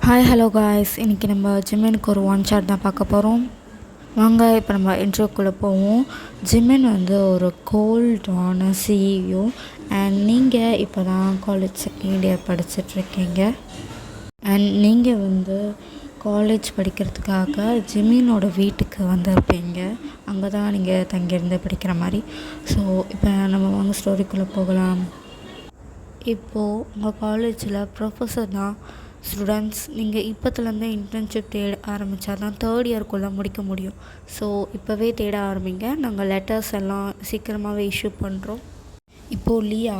Hi hello guys, இன்றைக்கி நம்ம ஜிம்மினுக்கு ஒரு ஒன் ஷாட் தான் பார்க்க போகிறோம். வாங்க இப்போ நம்ம இன்ட்ரோக்குள்ளே போவோம். ஜிம்மின் ஒரு கோல்டான சிஇஓ அண்ட் நீங்கள் இப்போ தான் காலேஜ் செகண்ட் இயர் படிச்சிட்ருக்கீங்க. அண்ட் நீங்கள் காலேஜ் படிக்கிறதுக்காக ஜிம்மினோட வீட்டுக்கு வந்திருப்பீங்க. அங்கே தான் நீங்கள் தங்கியிருந்து படிக்கிற மாதிரி. ஸோ இப்போ நம்ம வாங்க ஸ்டோரிக்குள்ளே போகலாம். இப்போது உங்கள் காலேஜில் ப்ரொஃபஸர் தான் ஸ்டூடெண்ட்ஸ் நீங்கள் இப்போத்துலேருந்தே இன்டர்ன்ஷிப் தேட ஆரம்பித்தா தான் தேர்ட் இயர்க்குள்ளே முடிக்க முடியும். ஸோ இப்போவே தேட ஆரம்பிங்க. நாங்கள் லெட்டர்ஸ் எல்லாம் சீக்கிரமாகவே இஷ்யூ பண்ணுறோம். இப்போது லியா,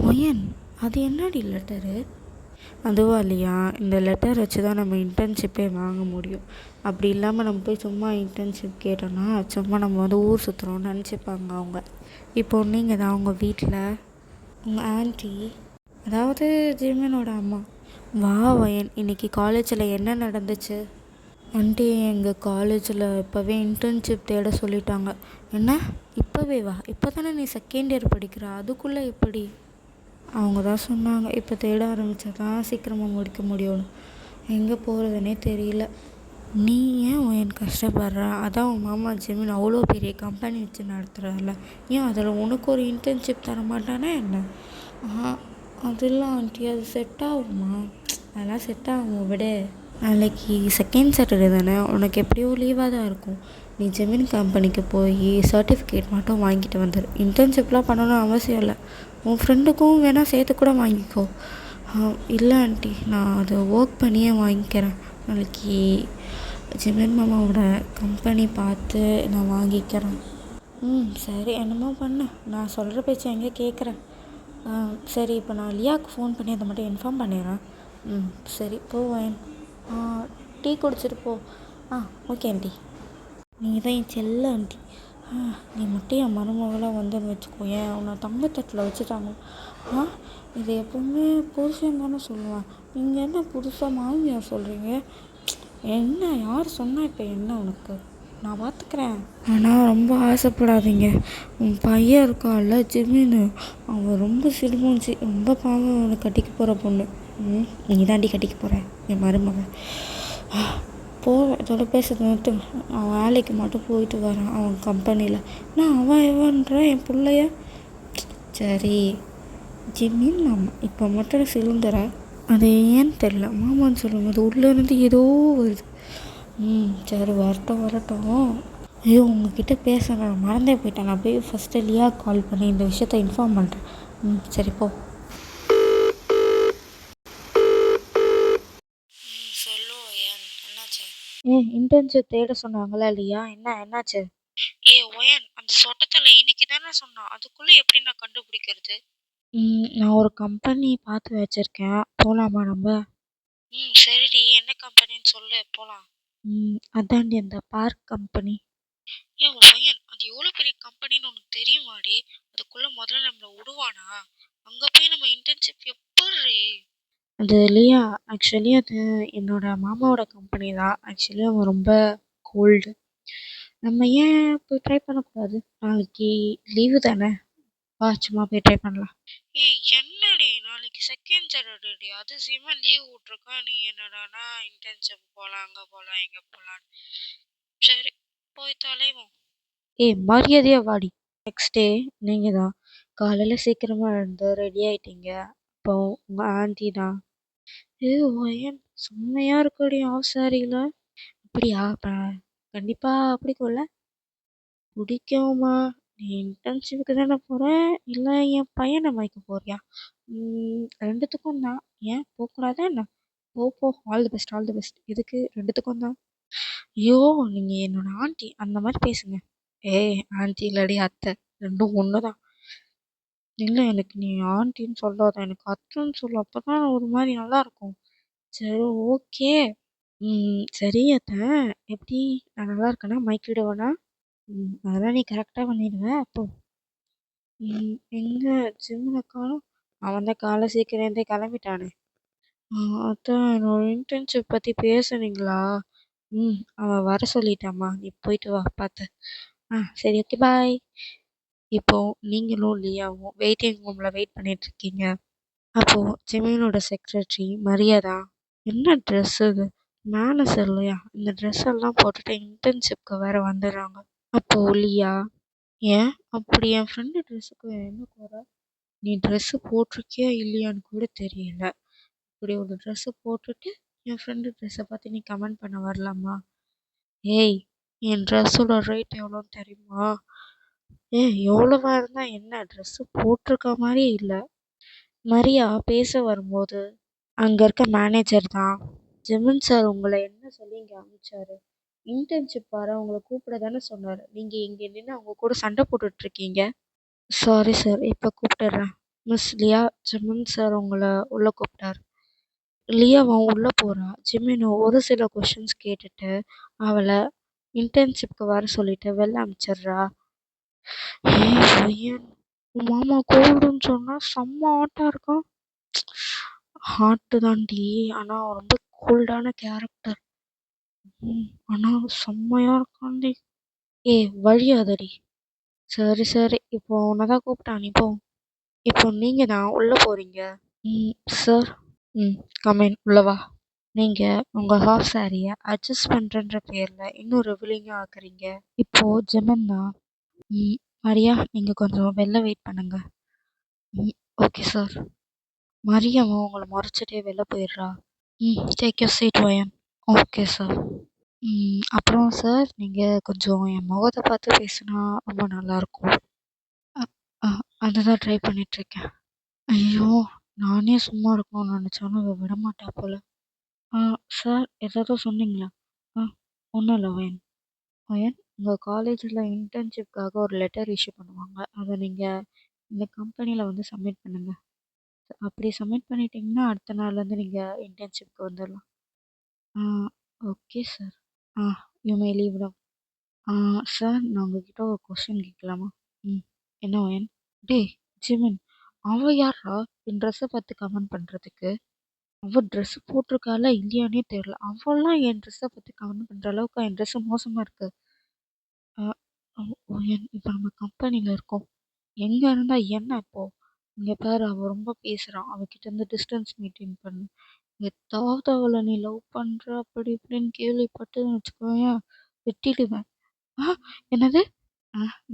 ஒயன் அது என்னடி லெட்டரு? அதுவா இல்லையா, இந்த லெட்டர் வச்சு தான் நம்ம இன்டர்ன்ஷிப்பே வாங்க முடியும். அப்படி இல்லாமல் நம்ம போய் சும்மா இன்டர்ன்ஷிப் கேட்டோன்னா சும்மா நம்ம ஊர் சுற்றுறோம்னு நினச்சிப்பாங்க அவங்க. இப்போது நீங்கள் தான் உங்கள் வீட்டில் உங்கள் ஆன்ட்டி, அதாவது ஜிம்மினோட அம்மா, வா வயன் இன்றைக்கி காலேஜில் என்ன நடந்துச்சு? ஆண்டி, எங்கள் காலேஜில் இப்போவே இன்டர்ன்ஷிப் தேட சொல்லிட்டாங்க. என்ன இப்போவே வா? இப்போ தானே நீ செகண்ட் இயர் படிக்கிற, அதுக்குள்ளே எப்படி? அவங்க தான் சொன்னாங்க இப்போ தேட ஆரம்பித்தா தான் சீக்கிரமாக முடிக்க முடியும்னு. எங்கே போகிறதுனே தெரியல. நீ ஏன் ஒயன் கஷ்டப்படுற? அதான் உன் மாமா ஜிம்மின் அவ்வளோ பெரிய கம்பெனி வச்சு நடத்துகிறல்ல, ஏன் அதில் உனக்கு ஒரு இன்டர்ன்ஷிப் தர மாட்டானா என்ன? அதெல்லாம் ஆண்டி, அது செட் ஆகுமா? அதெல்லாம் செட் ஆகும், விட. நாளைக்கு செகண்ட் சாட்டர்டே தானே, உனக்கு எப்படியோ லீவாக தான் இருக்கும். நீ ஜெமின் கம்பெனிக்கு போய் சர்டிஃபிகேட் மட்டும் வாங்கிட்டு வந்துடு. இன்டர்ன்ஷிப்லாம் பண்ணணும்னு அவசியம் இல்லை. உன் ஃப்ரெண்டுக்கும் வேணால் சேர்த்து கூட வாங்கிக்கோ. இல்லை ஆண்டி, நான் அதை ஒர்க் பண்ணியே வாங்கிக்கிறேன். நாளைக்கு ஜெமின் மாமாவோட கம்பெனி பார்த்து நான் வாங்கிக்கிறேன். சரி, என்னமோ பண்ணு. நான் சொல்கிற பேச்சு எங்கே கேட்குறேன். சரி, இப்போ நான் லியாவுக்கு ஃபோன் பண்ணி அதை மட்டும் இன்ஃபார்ம் பண்ணிடுறேன். சரி போவேன். டீ குடிச்சிட்டு போ. Okay aunty. நீ தான் என் செல்ல ஆண்டி. நீ மட்டும் என் மருமகளாக வந்துன்னு வச்சுக்கோ. ஏன் அவனை தங்கத்தட்டில் வச்சுட்டாங்க. இது எப்பவுமே புருஷன் தானே சொல்லுவான். நீங்கள் என்ன புதுசாக மாமியார் சொல்கிறீங்க? என்ன யார் சொன்னால் இப்போ என்ன உனக்கு? நான் பார்த்துக்கிறேன். ஆனால் ரொம்ப ஆசைப்படாதீங்க. உன் பையன் இருக்கான்ல ஜிமின்னு, அவன் ரொம்ப சிடுமூஞ்சி, ரொம்ப பாவம். அவனை கட்டிக்க போகிற பொண்ணு நீ தாண்டி கட்டிக்க போகிற என் மருமகன். போவேன், இதோட பேசுறது நிறுத்து. அவன் வேலைக்கு மட்டும் போயிட்டு வரான் அவன் கம்பெனியில். நான் அவன் எவன்ற என் பிள்ளைய. சரி ஜிம்மின் மாமா இப்போ மட்டும் சிலிண்டர, அது ஏன்னு தெரில, மாமான்னு சொல்லும்போது உள்ளேருந்து ஏதோ வருது. சரி வரட்டும். ஐயோ, உங்ககிட்ட பேச நான் மறந்தே போயிட்டேன். நான் போய் ஃபஸ்ட்டு லியா கால் பண்ணி இந்த விஷயத்த இன்ஃபார்ம் பண்ணுறேன். சரி போ. என்னாச்சு? இன்டர்ன்ஷிப் தேட சொன்னாங்களா லியா, என்னாச்சு? ஒயன், அந்த சொட்டத்தில் இன்னைக்கு தானே சொன்னான், அதுக்குள்ளே எப்படி நான் கண்டுபிடிக்கிறது? நான் ஒரு கம்பெனி பார்த்து வச்சுருக்கேன், போகலாமா நம்ம? சரிடி, என்ன கம்பெனின்னு சொல்லு, போகலாம். அதாண்டி அந்த பார்க் கம்பெனி. ஒயன், அது எவ்வளோ பெரிய கம்பெனின்னு உனக்கு தெரியுமாடி? அதுக்குள்ளே முதல்ல நம்மளை விடுவானா? அங்கே போய் நம்ம இன்டர்ன்ஷிப் எப்படி? அது இல்லையா, ஆக்சுவலி அது என்னோட மாமாவோட கம்பெனி தான். ஆக்சுவலி அவன் ரொம்ப கோல்டு. நம்ம ஏன் போய் ட்ரை பண்ணக்கூடாது? நாளைக்கு லீவு தானே, வா சும்மா போய் ட்ரை பண்ணலாம். என்னடி நாளைக்கு செகண்ட் சாட்டர்டே, அதிசயமா லீவ் விட்ருக்கா. நீ என்னடானா இன்டர்ன்ஷிப் போகலாம், அங்கே போகலாம், எங்கே போகலாம். சரி போய் தொலைவோம். மரியாதையா வாடி. நெக்ஸ்ட் டே நீங்கள் தான் காலையில் சீக்கிரமாக எழுந்து ரெடி ஆகிட்டீங்க. அப்போ உங்கள் ஆண்டி தான், ஒயன் செம்மையாக இருக்குடி ஆஃப் சாரியில். அப்படியா? அப்போ கண்டிப்பாக பிடிக்கும்ல? பிடிக்குமா? நீ இன்டர்ன்ஷிப்புக்கு தானே போகிற, இல்லை என் பையனை மயக்க போறியா? ரெண்டுத்துக்கும் தான். ஏன் போகக்கூடாதா என்ன? போ, ஆல் தி பெஸ்ட். எதுக்கு? ரெண்டுத்துக்கும் தான். ஐயோ, நீங்கள் என்னோட ஆண்டி, அந்த மாதிரி பேசுங்க. ஆண்டி இல்லடி, அத்தை, ரெண்டும் ஒன்று தான். இல்லை, எனக்கு நீ ஆண்டின்னு சொல்லாத, எனக்கு அத்தைன்னு சொல்லு, அப்போ தான் ஒரு மாதிரி நல்லாயிருக்கும். சரி ஓகே. சரி அத்தை, எப்படி நான் நல்லா இருக்கேனா? மயக்கிடுவேனா? அதெல்லாம் நீ கரெக்டாக பண்ணிடுவேன். அப்போ எங்கே ஜிம்மில் காணோம்? அவன் தான் காலை சீக்கிரம் இருந்தே கிளம்பிட்டானே. அதான் என்னோட இன்டர்ன்ஷிப் பற்றி பேசுனீங்களா? அவன் வர சொல்லிட்டாம்மா, நீ போயிட்டு வா பார்த்து. சரி ஓகே பாய். இப்போ நீங்களும் லியாவும் வெயிட்டிங் ரூமில் வெயிட் பண்ணிட்டு இருக்கீங்க. அப்போது ஜிமினோட செக்ரட்டரி மரியா தான் என்ன ட்ரெஸ் இது? மேனர்ஸ் இல்லையா? இந்த ட்ரெஸ் எல்லாம் போட்டுட்டு இன்டர்ன்ஷிப்க்கு வேற வந்துடுறாங்க. அப்போ ஒல்லியா? ஏன் அப்படி என் ஃப்ரெண்டு ட்ரெஸ்ஸுக்கு என்ன குறை? நீ ட்ரெஸ்ஸு போட்டிருக்கியா இல்லையான்னு கூட தெரியல. இப்படி ஒரு ட்ரெஸ்ஸு போட்டுட்டு என் ஃப்ரெண்டு ட்ரெஸ்ஸை பார்த்து நீ கமெண்ட் பண்ண வரலாமா? ஏய், என் ட்ரெஸ்ஸோட ரேட் எவ்வளோன்னு தெரியுமா? ஏய், எவ்வளவா இருந்தா என்ன? ட்ரெஸ்ஸு போட்டிருக்க மாதிரியே இல்லை. மரியா பேச வரும்போது அங்கே இருக்க மேனேஜர் தான். ஜெமின் சார் உங்களை என்ன சொல்லி இங்கே அனுப்பிச்சாரு? இன்டர்ன்ஷிப் வர உங்களை கூப்பிட தானே சொன்னார். நீங்கள் இங்கே நின்று அவங்க கூட சண்டை போட்டுட்ருக்கீங்க. சாரி சார், இப்போ கூப்பிட்டுறேன். மிஸ் லியா, ஜெமின் சார் உங்களை உள்ளே கூப்பிட்டார். லியாவும் உள்ளே போகிறா. ஜெமினும் ஒரு சில கொஷின்ஸ் கேட்டுட்டு அவளை இன்டர்ன்ஷிப்க்கு வர சொல்லிட்டு வெளில அனுப்பிச்சிடுறா. ஏய் பையன், உன் மாமா கோல்டுன்னு சொன்னா செம்ம ஹாட்டாக இருக்கான். ஹாட்டு தான்டி, ஆனால் ரொம்ப கோல்டான கேரக்டர். ஆனால் செம்மையாக இருக்கான்டி. ஏய் வழியாதடி. சரி சரி, இப்போ உன்னை தான் கூப்பிட்டான், நீ போ. இப்போ நீங்கள் தான் உள்ளே போகிறீங்க. சார். கமெண்ட் உள்ள வா. நீங்கள் உங்கள் ஹாஃப் சாரியை அட்ஜஸ்ட் பண்ணுறன்ற பேரில் இன்னும் ரெவலிங்காக ஆக்குறீங்க. இப்போது ஜெமன் தான். மரியா, நீங்கள் கொஞ்சம் வெளில வெயிட் பண்ணுங்க. Okay sir. மரியாவும் உங்களை முறைச்சிட்டே வெளில போயிடுறா. டேக் யூர் சீட் வயன். Okay sir. அப்புறம் சார், நீங்கள் கொஞ்சம் என் முகத்தை பார்த்து பேசுனா ரொம்ப நல்லாயிருக்கும். அ அதுதான் ட்ரை பண்ணிகிட்ருக்கேன். ஐயோ! நானே சும்மா இருக்கணும்னு நினச்சாலும் அவ விடமாட்டா போல. சார், ஏதாவது சொன்னீங்களா? ஒன்றும் இல்லை வயன். வயன், உங்கள் காலேஜில் இன்டர்ன்ஷிப்காக ஒரு லெட்டர் இஷ்யூ பண்ணுவாங்க. அதை நீங்கள் இந்த கம்பெனியில் வந்து சப்மிட் பண்ணுங்கள். அப்படி சப்மிட் பண்ணிட்டீங்கன்னா அடுத்த நாள்லேருந்து நீங்கள் இன்டர்ன்ஷிப்க்கு வந்துடலாம். Okay sir. You may leave now. Sir, நான் உங்ககிட்ட ஒரு கொஸ்டின் கேட்கலாமா? என்ன வயன்? டேய் ஜிமின், அவள் யாரா என் ட்ரெஸ்ஸை பார்த்து கமெண்ட் பண்ணுறதுக்கு? அவள் ட்ரெஸ்ஸு போட்டிருக்காளா இல்லையானே தெரில. அவள்லாம் என் ட்ரெஸ்ஸை பார்த்து கமெண்ட் பண்ணுற அளவுக்கு என் ட்ரெஸ்ஸு மோசமாக இருக்குது. வயன், இப்போ நம்ம கம்பெனியில் இருக்கோம். எங்கே இருந்தால் என்ன இப்போது? இங்கே பாரு, அவள் ரொம்ப பேசுகிறான். அவகிட்ட இருந்து டிஸ்டன்ஸ் மெயின்டைன் பண்ணு. எதாவது அவளை நீ லவ் பண்ணுற அப்படி இப்படின்னு கேள்விப்பட்டுன்னு வச்சுக்கோயேன், வெட்டிடுவேன். என்னது?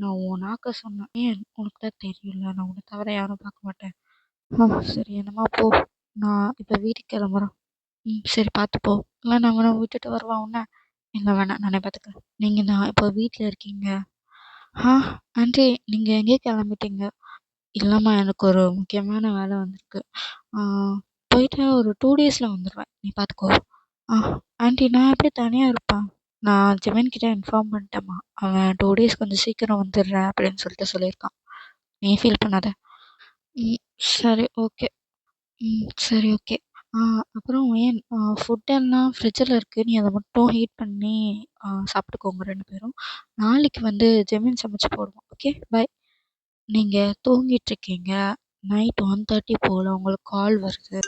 நான் உன் நாக்க சொன்னேன். ஏன் உனக்கு தான் தெரியும்ல, நான் உன்னை தவிர யாரும் பார்க்க மாட்டேன். சரி, என்னம்மா போ. நான் இப்போ வீட்டுக்கு கிளம்புறேன். சரி, பார்த்து போ. இல்லை நான் அவனை விட்டுட்டு வருவான் உன்ன. இல்லை வேணாம், நானே பார்த்துக்கிறேன். நீங்கள் நான் இப்போ வீட்டில் இருக்கீங்க. ஆண்டி, நீங்கள் எங்கேயோ கிளம்பிட்டீங்க. இல்லைம்மா, எனக்கு ஒரு முக்கியமான வேலை வந்திருக்கு. போயிட்டு ஒரு 2 டேஸில் வந்துடுவேன். நீ பார்த்துக்கோ. ஆண்டி, நான் எப்படி தனியாக இருப்பேன்? நான் ஜெமீன் கிட்ட இன்ஃபார்ம் பண்ணிட்டேம்மா. அவன் 2 டேஸ் கொஞ்சம் சீக்கிரம் வந்துடுறேன் அப்படின்னு சொல்லியிருக்கான். நீ ஃபீல் பண்ணாத. சரி ஓகே. சரி ஓகே. அப்புறம் ஏன் ஃபுட்டெல்லாம் ஃப்ரிட்ஜில் இருக்குது. நீ அதை மட்டும் ஹீட் பண்ணி சாப்பிட்டுக்கோங்க 2 பேரும். நாளைக்கு வந்து ஜெமீன் சமைச்சு போடுவோம். ஓகே, பாய். நீங்கள் தூங்கிட்டுருக்கீங்க. நைட் 1:30 போல் உங்களுக்கு கால் வருது.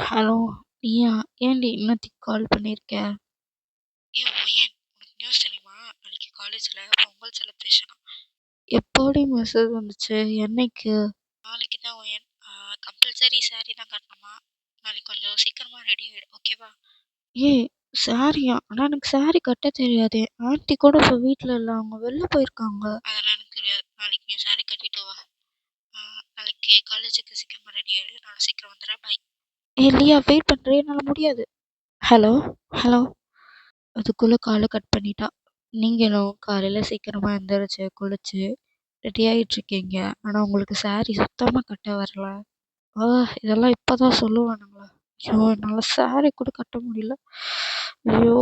ஹலோ நீயா? ஏன்டி இன்னத்துக்கு கால் பண்ணியிருக்க? ஏன் ஏன் உனக்கு நியூஸ் தெரியுமா? நாளைக்கு காலேஜில் பொங்கல் செலிப்ரேஷனா? எப்போடி மெசேஜ் வந்துச்சு? என்னைக்கு? நாளைக்கு தான் ஒயன். கம்பல்சரி சாரீ தான் கட்டணுமா? நாளைக்கு கொஞ்சம் சீக்கிரமாக ரெடி ஆகிடு, ஓகேவா? ஏய், சாரியா? ஆனால் எனக்கு சாரீ கட்ட தெரியாதே. ஆண்டி கூட இப்போ வீட்டில் இல்லை, அவங்க வெளில போயிருக்காங்க. அதெல்லாம் எனக்கு தெரியாது. நாளைக்கு நீ சாரீ கட்டிட்டு வா. நாளைக்கு காலேஜுக்கு சீக்கிரமாக ரெடி ஆகிடு. நான் சீக்கிரம் வந்துடுறேன், பாய். இல்லையா, வெயிட் பண்ணுறேன், என்னால் முடியாது. Hello hello. அதுக்குள்ளே காலை கட் பண்ணிட்டா. நீங்களும் காலையில் சீக்கிரமாக எழுந்திரிச்சு குளிச்சு ரெடி ஆகிட்ருக்கீங்க. ஆனால் உங்களுக்கு சாரீ சுத்தமாக கட்ட வரல. இதெல்லாம் இப்போ தான் சொல்லுவானுங்களா? ஐயோ, என்னால் சாரீ கூட கட்ட முடியல. ஐயோ.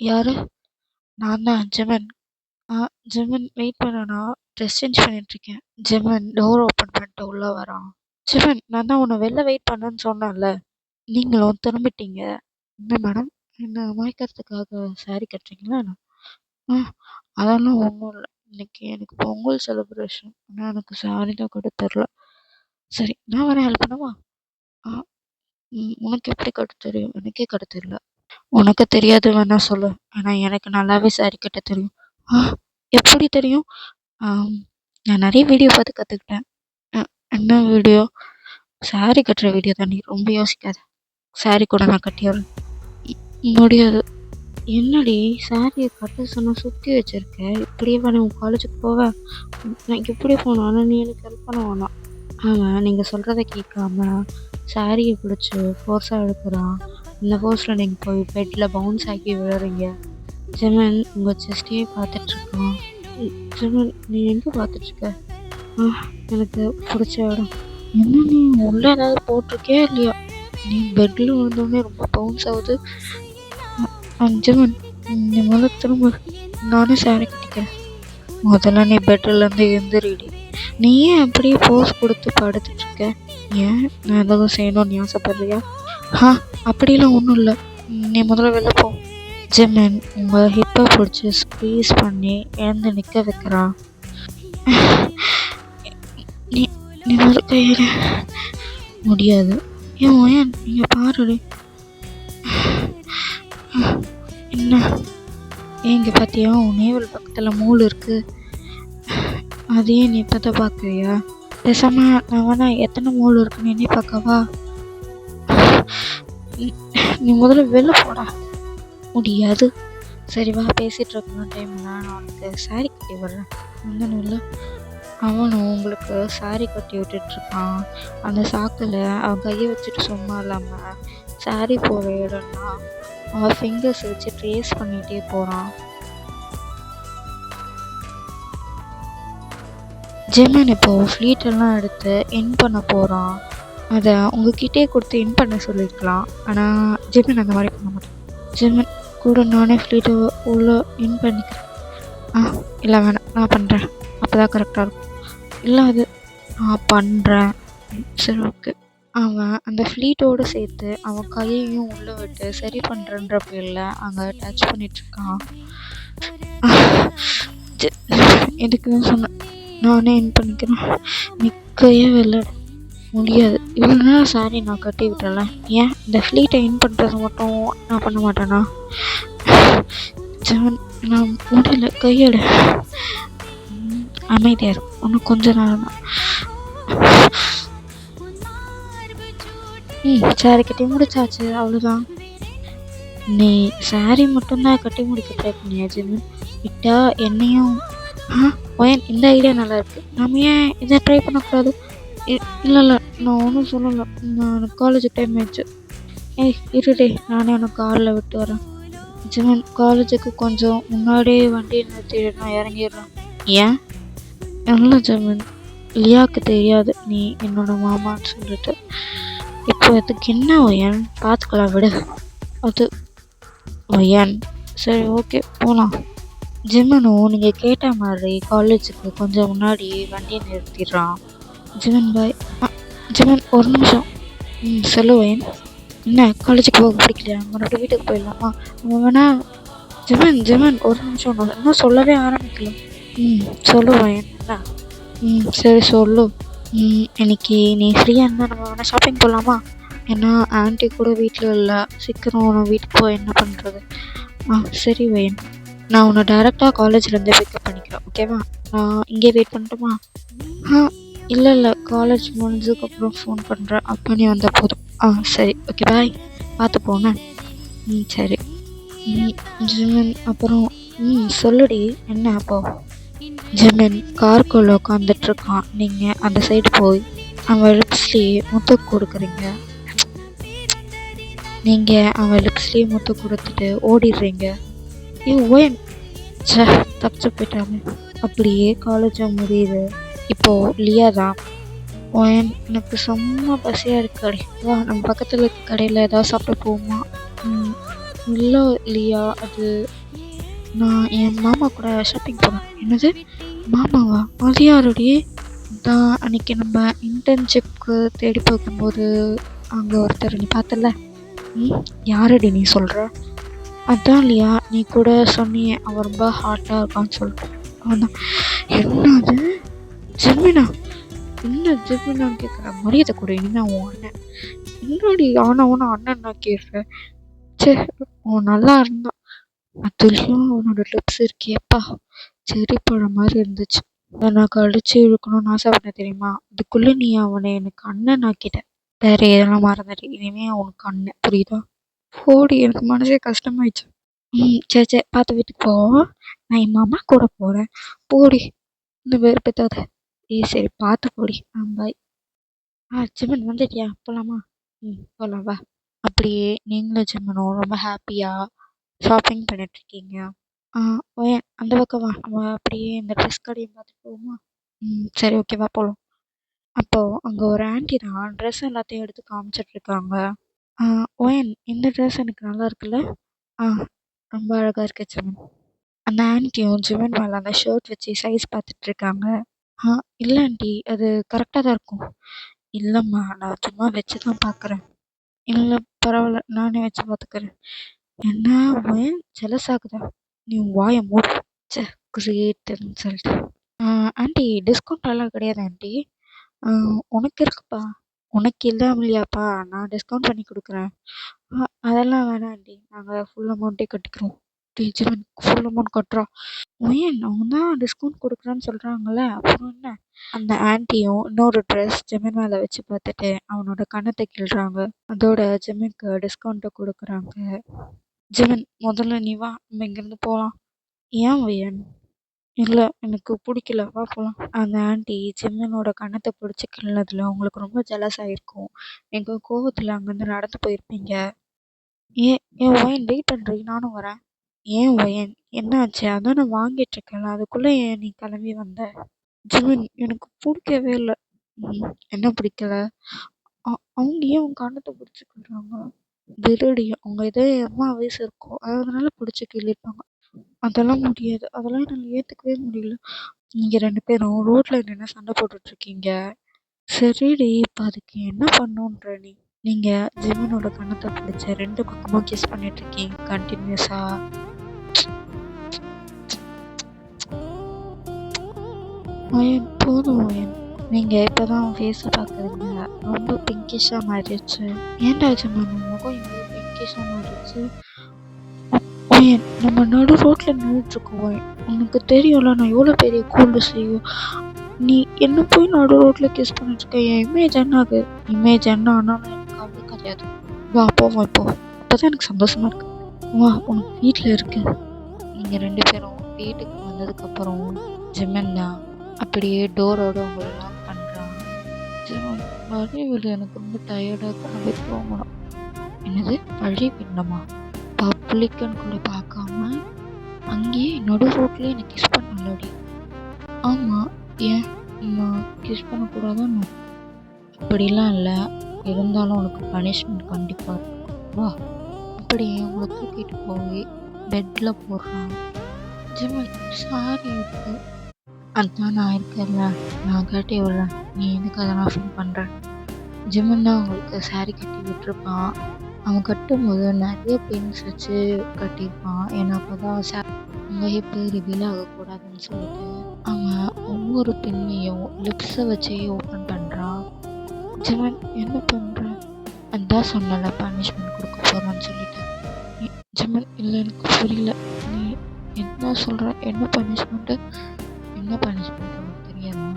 யாரு? நான் தான் ஜெமன். ஜெமன், வெயிட் பண்ணனா, ட்ரெஸ் சேஞ்ச் பண்ணிட்டுருக்கேன். ஜெமன் டோர் ஓப்பன் பண்ணிட்டு உள்ளே வரான். ஜெமன், நான் தான் உன்னை வெளில வெயிட் பண்ணேன்னு சொன்னேன்ல. நீங்களும் திரும்பிட்டீங்க. என்ன மேடம், என்ன மயக்கிறதுக்காக சாரீ கட்டுறீங்களா என்ன? அதெல்லாம் ஒன்றும் இல்லை. இன்னைக்கு எனக்கு பொங்கல் செலிப்ரேஷன். ஆனால் எனக்கு சாரீ தான் கட்ட தெரில. சரி, நான் வரேன், ஹெல்ப் பண்ணவா? உனக்கு எப்படி கட்ட தெரியும்? எனக்கே கட்ட தெரியல. உனக்கு தெரியாது வேணா சொல்லு, ஆனால் எனக்கு நல்லாவே சாரீ கட்ட தெரியும். எப்படி தெரியும்? நான் நிறைய வீடியோ பார்த்து கற்றுக்கிட்டேன். என்ன வீடியோ? சாரி கட்டுற வீடியோ தாண்டி. ரொம்ப யோசிக்காத. சாரி கூட நான் கட்டிடுறேன். முடியாது. என்னடி சாரியை கட்ட சொன்ன சுற்றி வச்சிருக்க? இப்படியே வேணா உன் காலேஜுக்கு போவேன். நான் இப்படியே போனோம். ஆனால் நீ எனக்கு ஹெல்ப் பண்ண வேணாம். அவன் நீங்கள் சொல்கிறத கேட்காம சாரியை பிடிச்சி ஃபோர்ஸாக எடுக்கிறான். இந்த ஃபோர்ஸில் நீங்கள் போய் பெட்டில் பவுன்ஸ் ஆக்கி விழுறீங்க. ஜெமன் உங்கள் செஸ்டையே பார்த்துட்ருக்கான். ஜெமன் நீ எங்கே பார்த்துட்ருக்க? எனக்கு பிடிச்ச இடம். என்ன நீ உள்ளே ஏதாவது போட்டிருக்கே இல்லையா? நீ பெட்டில் விழுந்தோடனே ரொம்ப பவுன்ஸ் ஆகுது. ஜெமன் நீ முதல்ல திரும்ப. நானே சாரி கட்டிக்கிறேன். முதல்ல நீ பெட்டிலேருந்து எழுந்திரிடி. நீ ஏன் அப்படியே போஸ் கொடுத்து படுத்துட்ருக்க? ஏன் நான் எதாவது செய்யணும்னு ஆசைப்படுறியா? அப்படிலாம் ஒன்றும் இல்லை. நீ முதல்ல வெளில போ. ஜெமன் உங்கள் ஹிப்பை பிடிச்சி ஸ்க்வீஸ் பண்ணி எழுந்து நிற்க வைக்கிறான். நீ நீ முதல்ல கையில முடியாது. ஏன் நீங்கள் பாருடி. என்ன இங்கே பார்த்தியா உன் நேவல் பக்கத்தில் மூளை இருக்குது. அதையே நீ இப்போ தான் பார்க்குறியா? பேசாம நான் வேணா எத்தனை மூளை இருக்குன்னு எண்ணி பார்க்கவா? நீ முதல்ல வெளில போடா. முடியாது. சரி வா, பேசிகிட்டு இருக்கணும் டைமில் நான் உனக்கு சாரி கட்டி விடுறேன். வந்தனும் இல்லை. அவனும் உங்களுக்கு சாரி கட்டி விட்டுட்ருக்கான். அந்த சாக்கில் அவன் கையை வச்சுட்டு சும்மா இல்லாமல் சாரி போகிற இடம்னா அவன் ஃபிங்கர்ஸ் வச்சு ட்ரேஸ் பண்ணிகிட்டே போகிறான். ஜெமன் இப்போது ஃப்ளீட்டெல்லாம் எடுத்து இன் பண்ண போகிறான். அதை உங்ககிட்டே கொடுத்து இன் பண்ண சொல்லியிருக்கலாம். ஆனால் ஜெமன் அந்த மாதிரி பண்ண மாட்டேன். ஜெமன் கூட நானே ஃப்ளீட்டை உள்ளே இன் பண்ணிக்கிறேன். இல்லை வேணாம், நான் பண்ணுறேன். அப்போ தான் கரெக்டாக இருக்கும். இல்லை அது நான் பண்ணுறேன். சரி ஓகே. அவன் அந்த ஃப்ளீட்டோடு சேர்த்து அவன் கையையும் உள்ளே விட்டு சரி பண்ணுறன்ற பேரில் அங்கே டச் பண்ணிகிட்ருக்கான். எதுக்கு தான் சொன்னேன், நானே இன் பண்ணிக்கிறேன். நிற்கையே வெளில முடியாது. இவ்வளோ நேரம் சாரி நான் கட்டி விட்டுறேன். ஏன் இந்த ஃப்ளீட்டை இன் பண்ணுறது மட்டும் நான் பண்ண மாட்டேனா? ஜெமன் நான் முடியல, கையெடு. அமைதியாக இருக்கும். இன்னும் கொஞ்ச நேரம் தான். சாரி கட்டி முடிச்சாச்சு, அவ்வளோதான். நீ சாரி மட்டும்தான் கட்டி முடிக்க ட்ரை பண்ணியா ஜெமன்? விட்டா என்னையும். ஒயன் இந்த ஐடியா நல்லா இருக்குது. நம்ம ஏன் இதை ட்ரை பண்ணக்கூடாது? இல்லை நான் ஒன்றும் சொல்லலை. நான் எனக்கு காலேஜுக்கு டைம் ஆயிடுச்சு. இருடே, நானே உனக்கு காரில் விட்டு வரேன். ஜெமன் காலேஜுக்கு கொஞ்சம் முன்னாடியே வண்டி நிறுத்திடு, நான் இறங்கிடுறேன். ஏன்? இல்லை ஜெமன், லியாவுக்கு தெரியாது நீ என்னோட மாமான்னு சொல்லிட்டு. இப்போ அதுக்கு என்ன ஒயன்? பார்த்துக்கலாம் விடு. அது ஒயன் சரி ஓகே போகலாம். ஜெமனும் நீங்கள் கேட்ட மாதிரி காலேஜுக்கு கொஞ்சம் முன்னாடி வண்டியை நிறுத்திடுறான். ஜெமன் பாய். ஜெமன் ஒரு நிமிஷம். சொல்லுவேன். என்ன காலேஜுக்கு போக பிடிக்கலையா? மறுபடியும் வீட்டுக்கு போயிடலாமா? வேணா. ஜெமன் ஒரு நிமிஷம். இன்னும் சொல்லவே ஆரம்பிக்கல. சொல்லுவேன். என்ன? சரி சொல்லு. இன்னைக்கு நீ ஃப்ரீயாக இருந்தால் நம்ம வேணால் ஷாப்பிங் போகலாமா? ஏன்னா ஆண்டி கூட வீட்டில் இல்லை. சீக்கிரம் உன்னை வீட்டுக்கு போய் என்ன பண்ணுறது? சரி வேன், நான் உன்னை டேரெக்டாக காலேஜ்லேருந்தே பிக்கப் பண்ணிக்கிறேன், ஓகேவா? நான் இங்கே வெயிட் பண்ணட்டுமா? இல்லை காலேஜ் முடிஞ்சதுக்கப்புறம் ஃபோன் பண்ணுறேன். அப்போ நீ வந்தால் போதும். சரி ஓகே பாய், பார்த்து போனேன். சரி. ஜெமன் அப்புறம் சொல்லுடி, என்ன அப்போ? ஜெமன் காருக்குள்ளே உட்காந்துட்ருக்கான். நீங்கள் அந்த சைடு போய் அவன் லிப்ஸ்லேயே முத்து கொடுக்குறீங்க. நீங்கள் அவன் லிப்ஸ்லேயே முத்து கொடுத்துட்டு ஓடிடுறீங்க. ஓயன் தப்பிச்சு போயிட்டாங்க. அப்படியே காலேஜாக முடியுது. இப்போது லியா தான். ஓயன் எனக்கு செம்ம பசியாக இருக்கு, கடை வா நம்ம பக்கத்தில் இருக்க கடையில் ஏதாவது சாப்பிட போகுமா? இல்லை லியா, அது நான் என் மாமா கூட ஷாப்பிங் போனேன். என்னது மாமாவா? அது யாருடி? தான் அன்றைக்கி நம்ம இன்டர்ன்ஷிப்க்கு தேடி போகும்போது அங்கே ஒருத்தர் நீ பார்த்தல. யாரடி நீ சொல்கிற? அதான் இல்லையா நீ கூட சொன்னியே அவன் ரொம்ப ஹாட்டாக இருக்கான்னு சொல்லிட்டு. அவன்தான். என்னது ஜெமினா? என்ன ஜெமினான்னு கேட்குற? மரியாதை கூட என்ன உன் அண்ணன்? என்னடி ஆனவனா அண்ணன் நான் கேட்குறேன். சரி அவன் நல்லா இருந்தான். அதுலேயும் அவனோட லிப்ஸ் இருக்கேப்பா செரி பழம் மாதிரி இருந்துச்சு. நான் கடிச்சு இழுக்கணும்னு ஆசைப்பட்டேன் தெரியுமா? அதுக்குள்ள நீ அவனை எனக்கு அண்ணன் ஆக்கிட்ட. சரி இதெல்லாம் மறந்துடு. இனிமே அவனுக்கு அண்ணன். புரியுதா? போடி எனக்கு மனசே கஷ்டமாயிடுச்சு. சரி சரி பார்த்து வீட்டுக்கு போ. நான் என் மாமா கூட போறேன். போடி இந்த வெறுப்பேத்தாத. சரி பார்த்து போடி. பாய். ஜிம்மன் வந்துட்டியா? போலாமா? போலாம் வா. அப்படியே நீங்களும் ஜிம்மனும் ரொம்ப ஹாப்பியா ஷாப்பிங் பண்ணிட்டு இருக்கீங்க. ஓயன் அந்த பக்கம் வா. நம்ம அப்படியே இந்த ட்ரெஸ் கடையும் பார்த்துட்டு போவோமா? சரி ஓகே வா போகலாம். அப்போ அங்கே ஒரு ஆன்ட்டி தான் ட்ரெஸ் எல்லாத்தையும் எடுத்து காமிச்சிட்டு இருக்காங்க. ஓயன் இந்த ட்ரெஸ் எனக்கு நல்லா இருக்குல்ல? ஆ ரொம்ப அழகாக இருக்கு ஜிமன். அந்த ஆன்ட்டியும் ஜிமன் மேலே அந்த ஷர்ட் வச்சு சைஸ் பார்த்துட்டு இருக்காங்க. இல்லை ஆண்டி அது கரெக்டாக தான் இருக்கும். இல்லைம்மா நான் சும்மா வச்சு தான் பார்க்குறேன். இல்லை பரவாயில்ல நானே வச்சு பார்த்துக்கிறேன். என்ன ஓயன் ஜெலஸ் ஆகுதா? நீ வாயை மூடு. ச்சே கிரேட்டுன்னு சொல்லிட்டு. ஆண்டி டிஸ்கவுண்ட் எல்லாம் கிடையாது ஆண்டி. உனக்கு இருக்குப்பா. உனக்கு இல்லாமலையாப்பா நான் டிஸ்கவுண்ட் பண்ணி கொடுக்குறேன். அதெல்லாம் வேணாம் ஆண்டி நாங்கள் ஃபுல் அமௌண்ட்டே கட்டிக்கிறோம். ஜிமன் ஃபுல் அமௌண்ட் கட்டுறோம். ஏன் அவங்க தான் டிஸ்கவுண்ட் கொடுக்குறேன்னு சொல்கிறாங்கல்ல அப்புறம் என்ன? அந்த ஆன்ட்டியும் இன்னொரு ட்ரெஸ் ஜிமன் மேலே வச்சு பார்த்துட்டு அவனோட கன்னத்தை கிள்றாங்க. அதோட ஜிமனுக்கு டிஸ்கவுண்ட்டை கொடுக்குறாங்க. ஜிமன் முதல்ல நீ வா நம்ம இங்கேருந்து போகலாம். ஏன் ஒயன்? இல்லை எனக்கு பிடிக்கல வா போகலாம். அந்த ஆன்ட்டி ஜிம்மனோட கன்னத்தை பிடிச்சி கிள்ளதுல உங்களுக்கு ரொம்ப ஜெலஸ் ஆகிருக்கும். எங்கள் கோவத்தில் அங்கேருந்து நடந்து போயிருப்பீங்க. ஏன் ஒயன் வெயிட் பண்ணுறீங்க நானும் வரேன். ஏன் ஒயன் என்னாச்சு? அதான் நான் வாங்கிட்டு இருக்கேன்ல அதுக்குள்ளே ஏன் நீ கிளம்பி வந்த? ஜிமன் எனக்கு பிடிக்கவே இல்லை. என்ன பிடிக்கல? அவங்க ஏன் உன் கன்னத்தை பிடிச்சி கிள்றாங்க? திருடி அவங்க ஏதோ அம்மா வயசு இருக்கும் அதனால பிடிச்சி கிள்ளிருப்பாங்க. அதெல்லாம் முடியாது. அதெல்லாம் என்னால் ஏற்றுக்கவே முடியல. நீங்கள் 2 பேரும் ரோட்டில் நின்று சண்டை போட்டுட்ருக்கீங்க. சரிடி இப்போ அதுக்கு என்ன பண்ணுன்ற நீ? நீங்கள் ஜிம்மனோட கன்னத்தை பிடிச்ச 2 பக்கமும் கிஸ் பண்ணிகிட்ருக்கீங்க கண்டினியூஸாக. ஒயன் போதும் ஒயன். நீங்கள் இப்போ தான் ஃபேஸை பார்க்குறீங்க ரொம்ப பிங்கிஷாக மாறிடுச்சு. ஏன்டா ஜிம்மன் முகம் இவ்வளோ பிங்கிஷாக மாறிடுச்சு? ஒயன் நம்ம நடு ரோட்டில் நின்றுட்டுருக்கோம் ஒயன். உனக்கு தெரியும்ல நான் எவ்வளோ பெரிய கூல்டு செய்யும். நீ என்ன போய் நடு ரோட்டில் கிஸ் பண்ணிட்டுருக்க. என் இமேஜ் என்ன ஆகுது? இமேஜ் என்ன ஆனாலும் எனக்கு கவலை கிடையாது. வா போவோம் இப்போ. அப்போ தான் எனக்கு சந்தோஷமாக இருக்கு. வா உனக்கு வீட்டில் இருக்கு. நீங்கள் 2 பேரும் வீட்டுக்கு வந்ததுக்கப்புறம் ஜிம்மன் தான் அப்படியே டோரோட உங்களை லாக் பண்ணுறான். ஜிம்மன் வழி விடு எனக்கு ரொம்ப டயர்டாக கிளம்பி போகணும். என்னது வழி விடணுமா? பப்ளிக்குன்னு கூட பார்க்காம அங்கேயே நடு ரோட்லேயே எனக்கு கிஸ் பண்ணலடி. ஆமாம் ஏன் நான் கிஸ் பண்ணக்கூடாதான்னு? அப்படிலாம் இல்லை. இருந்தாலும் உனக்கு பனிஷ்மெண்ட் கண்டிப்பாக இருக்கும். வா அப்படியே உங்களை தூக்கிட்டு போய் பெட்டில் போடுறான். ஜிம்மன் சாரி இருக்கு. அதான் நான் இருக்கேன்ல நான் கட்டி விடுறேன். நீ எதுக்கு அதெல்லாம் ஃபீல் பண்ணுற? ஜிம்மன் தான் உங்களுக்கு சாரி கட்டி விட்டுருப்பான். அவன் கட்டும்போது நிறைய பெயின்ஸ் வச்சு கட்டியிருப்பான். ஏன்னா அப்போ தான் உங்கள் ஹிப்பு ரிவீல் ஆகக்கூடாதுன்னு சொல்லிட்டு அவன் ஒவ்வொரு பின்னையும் லிப்ஸை வச்சே ஓப்பன் பண்ணுறான். ஜிம்மன் என்ன பண்ணுற? அதான் சொன்னல பனிஷ்மெண்ட் கொடுக்க போகிறான்னு சொல்லிட்டு. ஜிம்மன் இல்லை எனக்கு புரியல. நீ என்ன சொல்கிற? என்ன பனிஷ்மெண்ட்டு? என்ன பனிஷ்மெண்ட் உனக்கு தெரியாதா?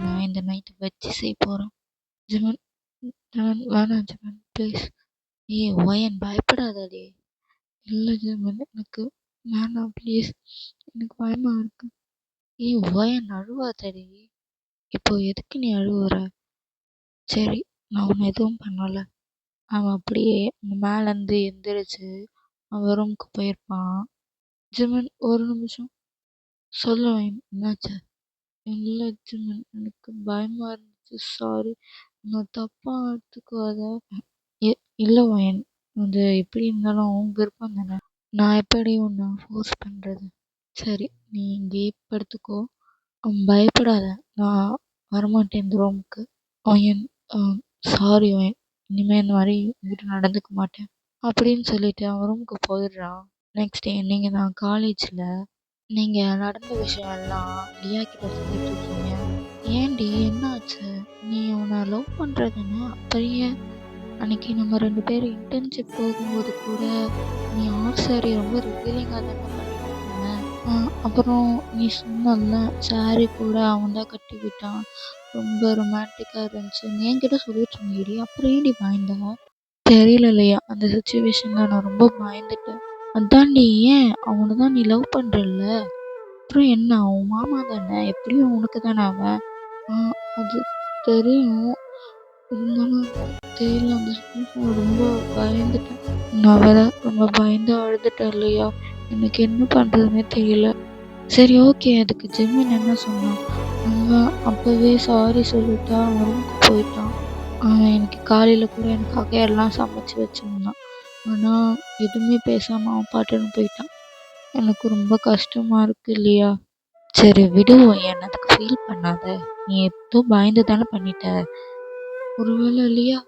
நான் இந்த நைட்டு வச்சு செய்ய போகிறேன். ஜிம்மன் வேணாம் ஜிம்மன் ப்ளீஸ். ஒயன் பயப்படாதே. இல்லை ஜிம்மன் எனக்கு வேணாம் ப்ளீஸ். எனக்கு பயமாக இருக்கு. ஒயன் அழுவாதடி. இப்போ எதுக்கு நீ அழுவுற? சரி நான் உன்னை எதுவும் பண்ணலை. அவன் அப்படியே மேலேருந்து எந்திரிச்சு அவன் ரூமுக்கு போயிருப்பான். ஜிம்மன் ஒரு நிமிஷம் சொல்ல ஒயன் என்னாச்சு? இல்லை ஜிம்மன் எனக்கு பயமாக இருந்துச்சு சாரி. நான் தப்பாக எடுத்துக்காத. இல்லை ஒயன் அது எப்படி இருந்தாலும் விருப்பம் தானே. நான் எப்படி உன்னை ஃபோர்ஸ் பண்ணுறது? சரி நீ இங்கேயே படுத்துக்கோ. பயப்படாத நான் வரமாட்டேன் இந்த ரூமுக்கு. ஒயன் சாரி ஒயன் இனிமேல் இந்த மாதிரி உங்ககிட்ட நடந்துக்க மாட்டேன் அப்படின்னு சொல்லிட்டு அவன் ரூமுக்கு போயிடுறான். நெக்ஸ்ட் டே நீங்கள் தான் காலேஜில் நீங்கள் நடந்த விஷயம் எல்லாம் லியா கிட்ட சொல்லிட்டு இருக்கீங்க. ஏன்டி என்னாச்சு? நீ அவனை லவ் பண்ணுறதுன்னு அப்படியே அன்றைக்கி நம்ம 2 பேரும் இன்டர்ன்ஷிப் போகும்போது கூட நீ ஆர்ட் சாரி ரொம்ப ரிவீலிங்காக தானே பண்ணியிருக்கீங்க. அப்புறம் நீ சொன்னல்ல சாரி கூட அவன் தான் கட்டி விட்டான். ரொம்ப ரொமான்டிக்காக இருந்துச்சுன்னு என்கிட்ட சொல்லிட்டு இருந்தீடி. அப்புறம் ஏன்டி பயந்த? தெரியல இல்லையா, அந்த சுச்சுவேஷனில் நான் ரொம்ப பயந்துட்டேன். அதான்டி, ஏன் அவனை தான் நீ லவ் பண்ணுறல்ல, அப்புறம் என்ன, அவன் மாமா தானே, எப்படியும் உனக்கு தானே அவன். அது தெரியும், இருந்தாலும் தெரியல, அந்த சுச்சுவேஷன் ரொம்ப பயந்துட்டேன். நான் வேற ரொம்ப பயந்து அழுதுட்டேன் இல்லையா, எனக்கு என்ன பண்ணுறதுனே தெரியல. சரி, ஓகே, அதுக்கு ஜிம்மின் என்ன சொன்னான்? அவன் அப்போவே சாரி சொல்லிட்டா, அவன் ரூமுக்கு போயிட்டான். அவன் எனக்கு காலையில் கூட எனக்காக எல்லாம் சமைச்சு வச்சுருந்தான். ஆனால் எதுவுமே பேசாமல் அவன் பாட்டுன்னு போயிட்டான். எனக்கு ரொம்ப கஷ்டமாக இருக்கு இல்லையா. சரி விடுவோம், என் அதுக்கு ஃபீல் பண்ணாத. நீ ஏதோ பயந்து தானே பண்ணிட்ட. ஒருவேளை இல்லையா,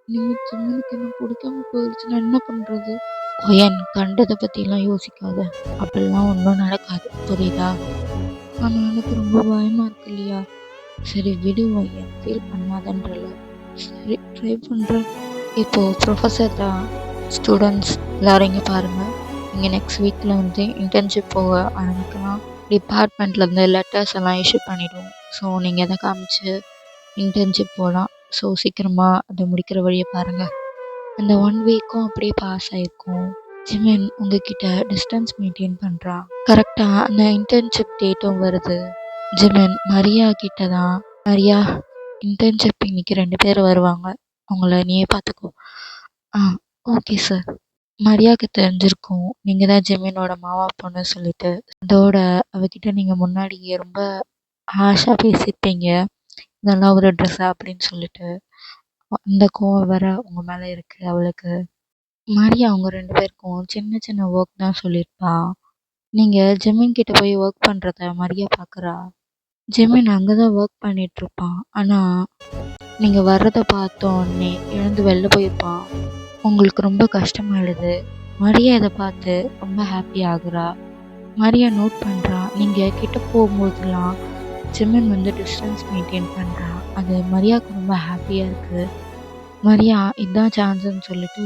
நீங்கள் ஜிம்முக்கு என்ன பிடிக்காம போயிடுச்சுன்னா என்ன பண்ணுறது? என் கண்டதை பற்றிலாம் யோசிக்காத, அப்படிலாம் ஒன்றும் நடக்காது, புரியுதா. ஆனால் எனக்கு ரொம்ப பயமாக இருக்கு இல்லையா. சரி விடுவோம், என் ஃபீல் பண்ணாதன்றல. சரி, ட்ரை பண்ணுறேன். இப்போது ப்ரொஃபஸர் தான், ஸ்டூடெண்ட்ஸ் எல்லோரும் இங்கே பாருங்கள். இங்கே நெக்ஸ்ட் வீக்கில் வந்து இன்டர்ன்ஷிப் போக ஆரம்பிக்கலாம். டிபார்ட்மெண்ட்லேருந்து லெட்டர்ஸ் எல்லாம் இஷ்யூ பண்ணிவிடுவோம். ஸோ நீங்கள் எதை காமிச்சு இன்டர்ன்ஷிப் போகலாம். ஸோ சீக்கிரமாக அதை முடிக்கிற வழியை பாருங்கள். அந்த 1 வீக்கும் அப்படியே பாஸ் ஆகிருக்கும். ஜிமின் உங்ககிட்ட டிஸ்டன்ஸ் மெயின்டைன் பண்ணுறான். கரெக்டாக அந்த இன்டர்ன்ஷிப் டேட்டும் வருது. ஜிமின் மரியா கிட்ட தான், மரியா இன்டர்ன்ஷிப் இன்னைக்கு 2 பேர் வருவாங்க, அவங்கள நீயே பார்த்துக்கோ. Okay sir. மரியாவுக்கு தெரிஞ்சிருக்கும் நீங்கள் தான் ஜிமினோட மாமா பொண்ணு சொல்லிட்டு. அதோட அவகிட்ட நீங்கள் முன்னாடியே ரொம்ப ஹாஷாக பேசியிருப்பீங்க, இதெல்லாம் ஒரு ட்ரெஸ்ஸா அப்படின்னு சொல்லிட்டு. அந்த கோவம் வேற உங்கள் மேலே இருக்குது அவளுக்கு. மரியா அவங்க 2 பேருக்கும் சின்ன சின்ன ஒர்க் தான் சொல்லியிருப்பா. நீங்கள் ஜிமின் கிட்ட போய் ஒர்க் பண்ணுறத மரியா பார்க்குறா. ஜிமின் அங்கே தான் ஒர்க் பண்ணிகிட்ருப்பான். ஆனால் நீங்கள் வர்றதை பார்த்தோன்னே எழுந்து வெளில போயிருப்பான். உங்களுக்கு ரொம்ப கஷ்டமாயிடுது. மரியா இதை பார்த்து ரொம்ப ஹாப்பி ஆகுறா. மரியா நோட் பண்ணுறா, நீங்கள் கிட்ட போகும்போதெல்லாம் ஜிமின் வந்து டிஸ்டன்ஸ் மெயின்டைன் பண்ணுறா. அது மரியாவுக்கு ரொம்ப ஹாப்பியாக இருக்குது. மரியா இதுதான் சான்ஸ்ன்னு சொல்லிட்டு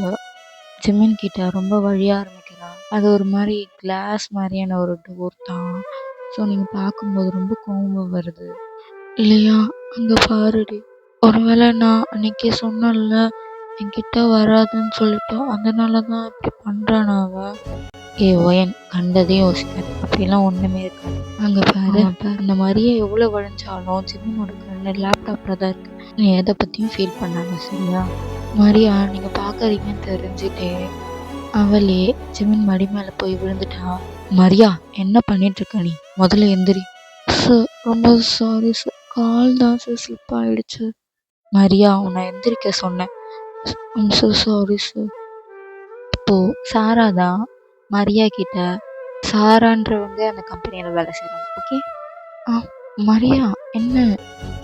ஜிமின் கிட்ட ரொம்ப வழியாக ஆரம்பிக்கிறா. அது ஒரு மாதிரி கிளாஸ் மாதிரியான ஒரு டோர் தான். ஸோ நீங்கள் பார்க்கும்போது ரொம்ப கோவம் வருது இல்லையா. அங்கே பாருடி, ஒருவேளை நான் அன்னைக்கு சொன்னேன்ல என்கிட்ட வராதுன்னு சொல்லிட்டு, அதனால தான் இப்படி பண்ணுறானா அவன். ஒயன் கண்டதையும் யோசிக்காது, அப்படிலாம் ஒன்றுமே இருக்காது. அங்கே பாரு, அந்த மாதிரியே எவ்வளோ வளைஞ்சாலும் ஜிமினோட கண்ணு லேப்டாப்பில் தான் இருக்கு. நீ எதை பற்றியும் ஃபீல் பண்ணாங்க சரியா. மரியா நீங்கள் பார்க்குறீங்கன்னு தெரிஞ்சுட்டே அவளே ஜிமின் மடி மேலே போய் விழுந்துட்டா. மரியா என்ன பண்ணிட்டு இருக்க நீ, முதல்ல எந்திரி. சார் ரொம்ப சாரி சார், கால் தான் சார் ஸ்லிப் ஆகிடுச்சு. மரியா உன்னை எந்திரிக்க சொன்னேன். I'm so sorry sir. இப்போது சாரா தான் மரியா கிட்ட, சாரான்றவங்க அந்த கம்பெனியில் வேலை செய்கிறாங்க, ஓகே. மரியா என்ன,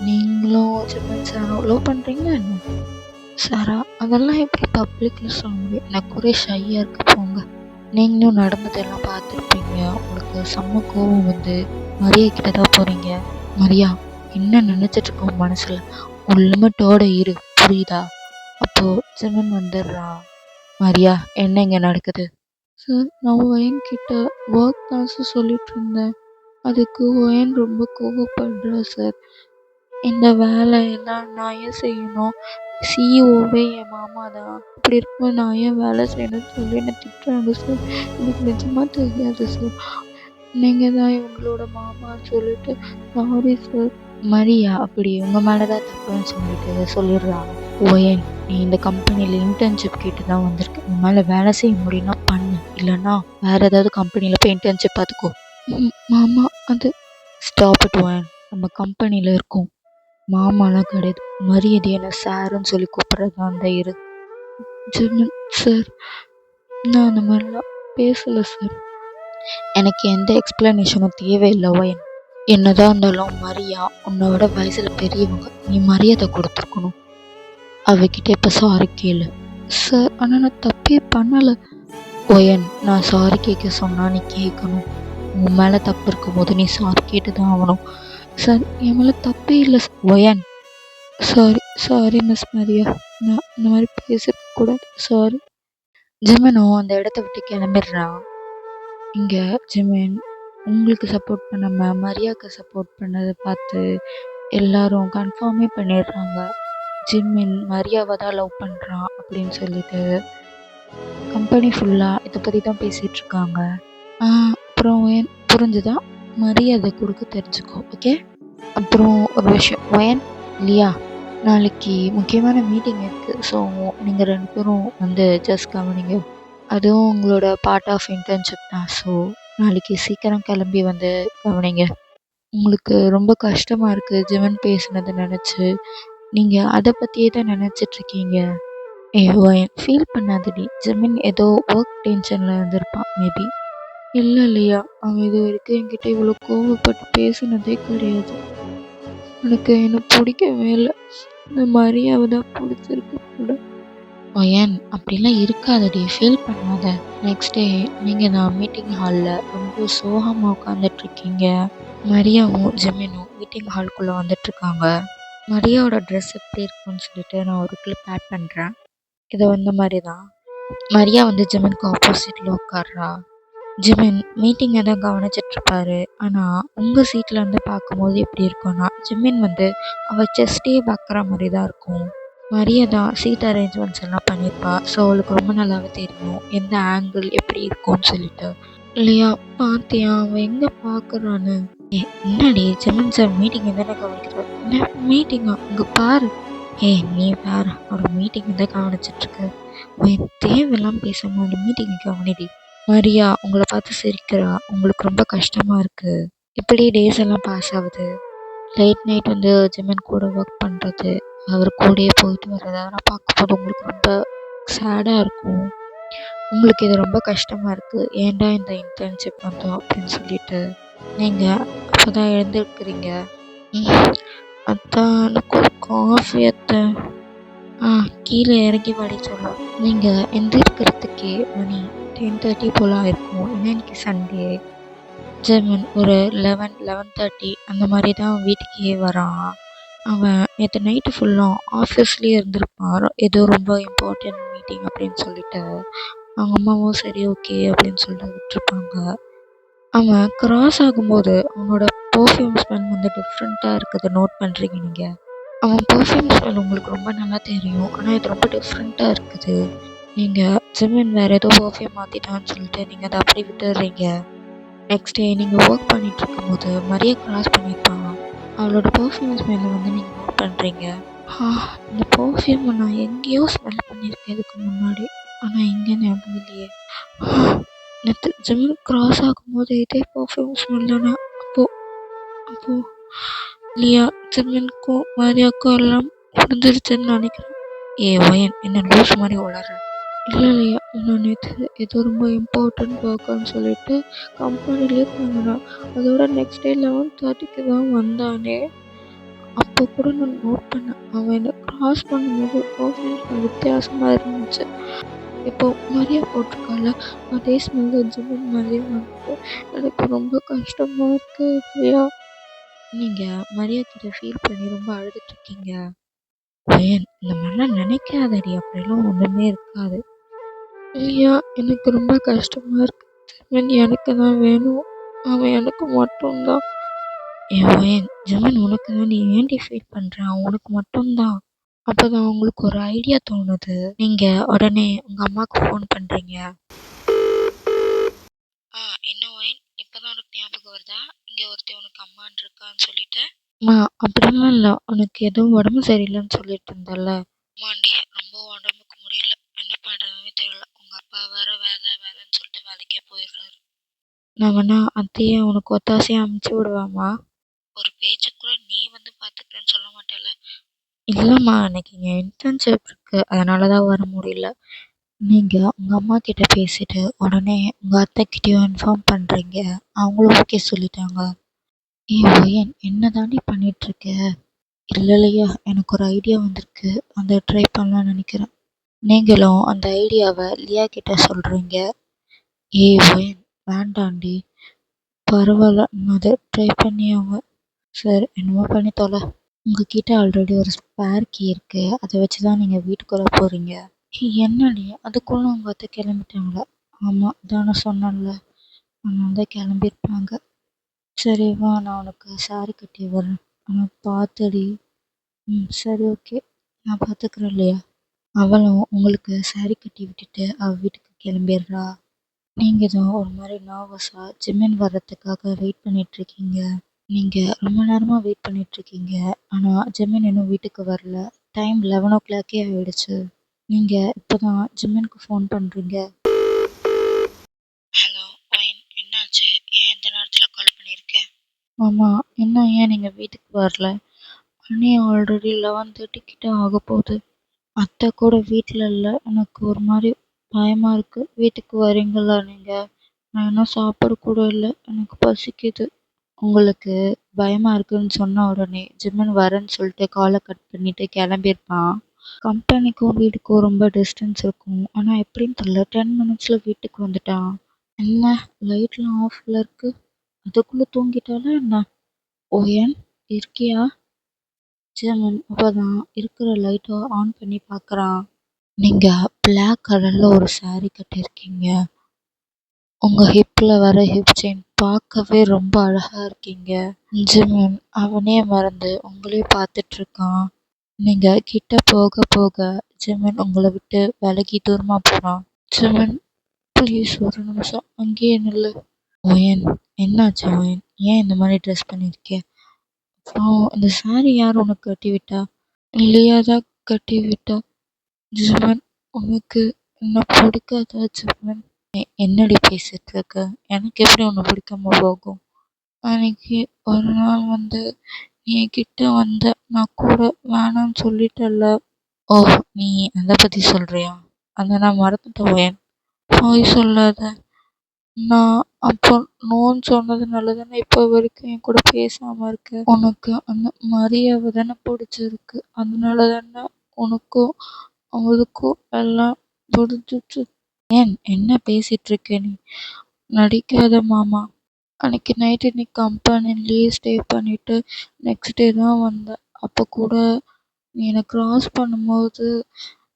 நீங்களும் ஜிமின் சாரும் லவ் பண்ணுறீங்களா என்ன? சாரா அதெல்லாம் எப்படி பப்ளிக்கில் சொல்ல முடியும், எனக்கு ஒரே ஷையாக இருக்கு போங்க. நீங்களும் நடந்ததெல்லாம் பார்த்துருப்பீங்க, உங்களுக்கு செம்ம கோவம் வந்து மரியா கிட்ட தான் போகிறீங்க. மரியா என்ன நினச்சிட்ருக்கோம் மனசில், உன் லிமிட்டோட இரு, புரியுதா. அப்போது ஜிமின் வந்துடுறா. மரியா என்ன இங்கே நடக்குது? சார் நான் ஒயன் கிட்ட ஒர்க் தான் சார் சொல்லிட்டு இருந்தேன், அதுக்கு ஒயன் ரொம்ப கோவப்படுறா சார். இந்த வேலையெல்லாம் நான் ஏன் செய்யணும், சிஇஓவே என் மாமா தான், இப்படி இருக்கும்போது நான் ஏன் வேலை செய்யணும்னு சொல்லி என்னை திட்டுறாங்க சார். எனக்கு நிஜமாக தெரியாது சார், நீங்கள் தான் இவங்களோட மாமான்னு சொல்லிட்டு சாரி சார். மரியா அப்படி உங்கள் மேலே தான் தப்புன்னு சொல்லிட்டு சொல்லிடுறாங்க. ஓயன் நீ இந்த கம்பெனியில் இன்டர்ன்ஷிப் கேட்டு தான் வந்திருக்க, உன் மேலே வேலை செய்ய முடியும்னா பண்ணு, இல்லைன்னா வேறு ஏதாவது கம்பெனியில் போய் இன்டர்ன்ஷிப் பார்த்துக்கோ. மாமா அது ஸ்டாப் இட் ஓயன், நம்ம கம்பெனியில் இருக்கோம், மாமாலாம் கிடையாது, மரியாதை என்ன சாருன்னு சொல்லி கூப்பிட்றது அந்த இரு. ஜிமின் சார் நான் அந்த மாதிரிலாம் பேசலை சார், எனக்கு எந்த எக்ஸ்ப்ளனேஷனும் தேவையில்லை ஒயன். என்னதான் இருந்தாலும் மரியா உன்னோட வயசில் பெரியவங்க, நீ மரியாதை கொடுத்துருக்கணும். அவகிட்ட இப்போ சாரி கேளு. சார் ஆனால் நான் தப்பே பண்ணலை. ஒயன் நான் சாரி கேட்க சொன்னால் நீ கேட்கணும், உன் மேலே தப்பு இருக்கும் போது நீ சாரி கேட்டு தான் ஆகணும். சார் என் மேலே தப்பே இல்லை ஒயன். சாரி மிஸ் மரியா, நான் இந்த மாதிரி பேசிருக்கக்கூடாது, சாரி. ஜிமினும் அந்த இடத்த விட்டு கிளம்பிடுறான். இங்கே ஜிமின் உங்களுக்கு சப்போர்ட் பண்ணாம மரியாக்கு சப்போர்ட் பண்ணதை பார்த்து எல்லாரும் கன்ஃபார்மே பண்ணிடுறாங்க. ஜிமின் மரியாவை தான் லவ் பண்ணுறான் அப்படின்னு சொல்லிட்டு கம்பெனி ஃபுல்லாக இதை பற்றி தான் பேசிகிட்டு இருக்காங்க. அப்புறம் ஏன் புரிஞ்சுதா? மரியாதை கொடுக்க தெரிஞ்சுக்கோ, ஓகே? அப்புறம் ஒரு விஷயம், வயன், லியா, நாளைக்கு முக்கியமான மீட்டிங் இருக்குது. ஸோ நீங்கள் 2 பேரும் வந்து ஜஸ்ட் கவனிங்க. அதுவும் உங்களோட பார்ட் ஆஃப் இன்டர்ன்ஷிப் தான். ஸோ நாளைக்கு சீக்கிரம் கிளம்பி வந்து கவனிங்க. உங்களுக்கு ரொம்ப கஷ்டமாக இருக்குது ஜிவன் பேசுனதை நினச்சி. நீங்கள் அதை பற்றியே தான் நினச்சிட்ருக்கீங்க. வயன், ஃபீல் பண்ணாதடி. ஜிமின் ஏதோ ஒர்க் டென்ஷனில் இருந்திருப்பான் மேபி. இல்லை இல்லையா, அவன் இது வரைக்கும் என்கிட்ட இவ்வளோ கோவப்பட்டு பேசினதே கிடையாது. எனக்கு என்னை பிடிக்கவே இல்லை. இந்த மரியாதை தான் பிடிச்சிருக்கு கூட. ஏன் அப்படிலாம் இருக்காதடி, ஃபீல் பண்ணாத. நெக்ஸ்ட் டே நீங்கள் நான் மீட்டிங் ஹாலில் ரொம்ப சோகமாக உட்காந்துட்ருக்கீங்க. மரியாவும் ஜெமினும் மீட்டிங் ஹால்குள்ளே வந்துட்டுருக்காங்க. மரியாவோட ட்ரெஸ் எப்படி இருக்குன்னு சொல்லிட்டு நான் ஒரு கிளிப் ஆட் பண்ணுறேன். இது வந்த மாதிரி தான். மரியா வந்து ஜெமினுக்கு ஆப்போசிட்டில் உட்கார்றா. ஜிமின் மீட்டிங்கை தான் கவனிச்சிட்ருப்பாரு. ஆனால் உங்கள் சீட்டில் இருந்து பார்க்கும்போது எப்படி இருக்கும்னா, ஜிமின் வந்து அவள் செஸ்டே பார்க்குற மாதிரி தான் இருக்கும். மரியா தான் சீட் அரேஞ்ச்மெண்ட்ஸ் எல்லாம் பண்ணியிருப்பா. ஸோ அவளுக்கு ரொம்ப நல்லாவே தெரியும் எந்த ஆங்கிள் எப்படி இருக்கும்னு சொல்லிட்டு. இல்லையா, பார்த்தியா அவன் எங்கே பார்க்குறான்னு? என்னடி, ஜிமின் சார் மீட்டிங் எதானே கவனிக்கிறார்? என்ன மீட்டிங்கா? இங்கே பாரு. நீ பாரு, ஒரு மீட்டிங் தான் கவனிச்சிட்ருக்கு. தேவையெல்லாம் பேசாமல் மீட்டிங்கை கவனிடி. மரியா உங்களை பார்த்து சிரிக்கிறா. உங்களுக்கு ரொம்ப கஷ்டமாக இருக்குது. இப்படி டேஸ் எல்லாம் பாஸ் ஆகுது. லேட் நைட் வந்து ஜிமின் கூட ஒர்க் பண்ணுறது, அவர் கூடயே போயிட்டு வர்றது, அதெல்லாம் பார்க்கும்போது உங்களுக்கு ரொம்ப சேடாக இருக்கும். உங்களுக்கு இது ரொம்ப கஷ்டமாக இருக்குது. ஏன்டா இந்த இன்டர்ன்ஷிப் வந்தோம் அப்படின்னு சொல்லிட்டு நீங்கள் அப்போ தான் எழுந்திருக்கிறீங்க. அதான் எனக்கு ஒரு காஃபி அத்தை. கீழே இறங்கி வாடி சொல்லுவோம். நீங்கள் எந்திரிக்கிறதுக்கே மணி 10:30 போல் ஆயிருக்கும். ஏன்னா இன்னைக்கு சண்டே. ஜெர்மன் ஒரு 11:30 அந்த மாதிரி தான் வீட்டுக்கே வரான். அவன் நேற்று நைட்டு ஃபுல்லாக ஆஃபீஸ்லேயே இருந்திருப்பான். ஏதோ ரொம்ப இம்பார்ட்டன்ட் மீட்டிங் அப்படின்னு சொல்லிட்டு அவங்க அம்மாவும் சரி ஓகே அப்படின்னு சொல்லிட்டு விட்டுருப்பாங்க. அவன் கிராஸ் ஆகும்போது அவனோட பர்ஃப்யூம் ஸ்மெல் வந்து டிஃப்ரெண்ட்டாக இருக்குது. நோட் பண்ணுறீங்க நீங்கள்? அவன் பர்ஃப்யூம் ஸ்மெல் உங்களுக்கு ரொம்ப நல்லா தெரியும். ஆனால் இது ரொம்ப டிஃப்ரெண்ட்டாக இருக்குது. நீங்கள் ஜிமின் வேறு ஏதோ பர்ஃப்யூம் மாற்றிட்டான்னு சொல்லிட்டு நீங்கள் அதை அப்படி விட்டுடுறீங்க. நெக்ஸ்ட் டே நீங்கள் ஒர்க் பண்ணிகிட்டு இருக்கும்போது மரியா கிராஸ் பண்ணியிருப்பாங்க. அவளோட பர்ஃப்யூம் ஸ்மெல்லை வந்து நீங்கள் நோட் பண்ணுறீங்க. இந்த பர்ஃப்யூமை நான் எங்கேயோ ஸ்மெல் பண்ணியிருக்கேன் இதுக்கு முன்னாடி. ஆனால் இங்கே ஞாபகம் இல்லையே. நேற்று ஜிமின் கிராஸ் ஆகும்போது இதே பர்ஃப்யூம் ஸ்மெல்லுன்னா அப்போது லியா ஜிமினுக்கும் மரியாவுக்கும் எல்லாம் முடிஞ்சிருச்சுன்னு நினைக்கிறேன். வயன், என்ன லூஸ் மாதிரி உளறேன். இல்லை இல்லையா, நான் நேற்று ஏதோ ரொம்ப இம்பார்ட்டன்ட் ஒர்க்குன்னு சொல்லிட்டு கம்பெனிலே தங்கினான். அதோட நெக்ஸ்ட் டே 11:30 தான் வந்தானே. அப்போ கூட நான் நோட் பண்ணேன், அவன் என்னை கிராஸ் பண்ணும்போது பர்ஃப்யூம் வித்தியாசமாக இருந்துச்சு. இப்போ மரியா போட்டிருக்கால அதே ஸ்மெல் ஜிமின் மாதிரியே வந்துட்டு எனக்கு ரொம்ப கஷ்டமாக இருக்கு இல்லையா. நீங்கள் மரியா கிட்ட ஃபீல் பண்ணி ரொம்ப அழுதுட்ருக்கீங்க. வயன், இந்த மாதிரிலாம் நினைக்காதடி, அப்படிலாம் ஒன்றுமே இருக்காது. இல்லையா, எனக்கு ரொம்ப கஷ்டமாக இருக்கு. ஜிமின் எனக்கு தான் வேணும். அவன் எனக்கு மட்டும்தான். வயன், ஜிமின் உனக்கு தான். நீ ஏன்டி ஃபீல் பண்ணுற? அவன் உனக்கு மட்டும்தான். அப்போ தான் உங்களுக்கு ஒரு ஐடியா தோணுது. நீங்கள் உடனே உங்கள் அம்மாவுக்கு ஃபோன் பண்ணுறீங்க. என்ன வயன், இப்போ தான் உனக்கு ஞாபகம் வருதா இங்கே ஒருத்தர் உனக்கு அம்மான் இருக்கான்னு சொல்லிட்டு? அப்படிலாம் இல்லை, உனக்கு எதுவும் உடம்பு சரியில்லைன்னு சொல்லிட்டு இருந்தல. அம்மாண்டி, ரொம்ப உடம்புக்கு முடியல, என்ன பண்ணுறதுன்னு தெரியல. உங்கள் அப்பா வேறு வேலைன்னு சொல்லிட்டு வேலைக்கே போயிடுறாரு. நான் வேணா அத்தையே உனக்கு ஒத்தாசையாக அமுச்சு விடுவாம்மா. ஒரு பேச்சு கூட நீ வந்து பார்த்துக்கிறேன்னு சொல்ல மாட்டேல. இல்லைம்மா, எனக்கு இங்கே இன்டர்ன்ஷிப் இருக்குது, அதனால தான் வர முடியல. நீங்கள் உங்கள் அம்மா கிட்ட பேசிட்டு உடனே உங்கள் அத்தைக்கிட்டேயும் இன்ஃபார்ம் பண்ணுறீங்க. அவங்களும் ஓகே சொல்லிட்டாங்க. வயன், என்ன தாண்டி பண்ணிகிட்ருக்க? இல்லை இல்லையா, எனக்கு ஒரு ஐடியா வந்திருக்கு, அதை ட்ரை பண்ணலான்னு நினைக்கிறேன். நீங்களும் அந்த ஐடியாவை லியா கிட்ட சொல்கிறீங்க. வயன், வேண்டாண்டி. பரவாயில்ல, நான் அதை ட்ரை பண்ணியாங்க. சார், என்னமோ பண்ணி தொலை. உங்ககிட்ட ஆல்ரெடி ஒரு ஸ்பேர் கீ இருக்குது, அதை வச்சு தான் நீங்கள் வீட்டுக்குள்ளே போகிறீங்க. என்னடி, அதுக்குள்ளே உங்கள் அத்தை கிளம்பிட்டாங்களா? ஆமாம், அதான் நான் சொன்னேன்ல, அதனால தான் கிளம்பியிருப்பாங்க. சரி வா நான் உனக்கு சாரி கட்டி வரேன். ஆனால் பார்த்துடி. சரி ஓகே. நான் பார்த்துக்கிறேன் இல்லையா? அவளும் உங்களுக்கு சாரி கட்டி விட்டுட்டு அவள் வீட்டுக்கு கிளம்பிடுறா. நீங்கள் தான் ஒரு மாதிரி நர்வஸாக ஜிம்மின் வர்றதுக்காக வெயிட் பண்ணிகிட்ருக்கீங்க. நீங்கள் ரொம்ப நேரமாக வெயிட் பண்ணிகிட்ருக்கீங்க. ஆனால் ஜிம்மின் இன்னும் வீட்டுக்கு வரல. டைம் 11 o'clock ஆகிடுச்சு. நீங்கள் இப்போ தான் ஜிம்மினுக்கு ஃபோன் பண்ணுறீங்க. ஹலோ ஒயின், என்னாச்சு? ஏன் இந்த நேரத்தில் கால் பண்ணியிருக்கேன்? ஆமாம், இன்னும் ஏன் நீங்கள் வீட்டுக்கு வரல? மணி ஆல்ரெடி 11:30 கிட்ட ஆக போகுது. அத்தை கூட வீட்டில் இல்லை. எனக்கு ஒரு மாதிரி பயமாக இருக்குது. வீட்டுக்கு வரீங்களா நீங்கள்? நான் இன்னும் சாப்பாடு கூட இல்லை. எனக்கு பசிக்குது. உங்களுக்கு பயமாக இருக்குன்னு சொன்ன உடனே ஜிம்மின் வரேன்னு சொல்லிட்டு காலை கட் பண்ணிட்டு கிளம்பியிருப்பான். கம்பெனிக்கும் வீட்டுக்கும் ரொம்ப டிஸ்டன்ஸ் இருக்கும். ஆனால் எப்படின்னு தெரியல 10 மினிட்ஸில் வீட்டுக்கு வந்துட்டான். என்ன லைட்லாம் ஆஃப்ல இருக்கு? அதுக்குள்ளே தூங்கிட்டாலா என்ன? ஓயன் இருக்கியா? ஜெர்மன் அப்பதான் இருக்கிற லைட்டை ஆன் பண்ணி பார்க்குறான். நீங்கள் பிளாக் கலரில் ஒரு saree கட்டியிருக்கீங்க. உங்கள் ஹிப்பில் வர ஹிப் செயின் பார்க்கவே ரொம்ப அழகாக இருக்கீங்க. ஜெர்மன் அவனே மறந்து உங்களே பார்த்துட்ருக்கான். நீங்கள் கிட்ட போக போக ஜெர்மன் உங்களை விட்டு விலகி தூரமாக போகிறான். ஜெர்மன் ப்ளீஸ் ஒரு நிமிஷம் அங்கேயே நில்லு. ஓயன் என்னாச்சு ஓயன்? ஏன் இந்த மாதிரி ட்ரெஸ் பண்ணியிருக்கேன்? அப்புறம் இந்த saree யார் உனக்கு கட்டி விட்டா? லியா தான் கட்டி விட்டா. ஜிமன் உனக்கு என்ன பிடிக்காதா ஜிமன்? என்னடி பேசிட்டு இருக்க? எனக்கு எப்படி உன்னை பிடிக்காம போகும்? அன்னைக்கு ஒரு நாள் நீ என்கிட்ட நான் கூட வேணாம்னு சொல்லிட்டல்ல. ஓ, நீ அதை பற்றி சொல்றியா? அதை நான் மறந்துட்டேன் ஓயன். போய் சொல்லாத. நான் அப்போ நோன்னு சொன்னதுனால தானே இப்போ வரைக்கும் என் கூட பேசாமல் இருக்க. உனக்கு அந்த மரியாதை தானே பிடிச்சிருக்கு. அதனால தானே உனக்கும் அவளுக்கும் எல்லாம் பிடிச்சிச்சு. ஏன் என்ன பேசிட்டு இருக்க நீ? நடிக்காத மாமா. அன்னைக்கு நைட்டு நீ கம்பெனிலேயே ஸ்டே பண்ணிட்டு நெக்ஸ்ட் டே தான் வந்தேன். அப்போ கூட நீ என்னை க்ராஸ் பண்ணும்போது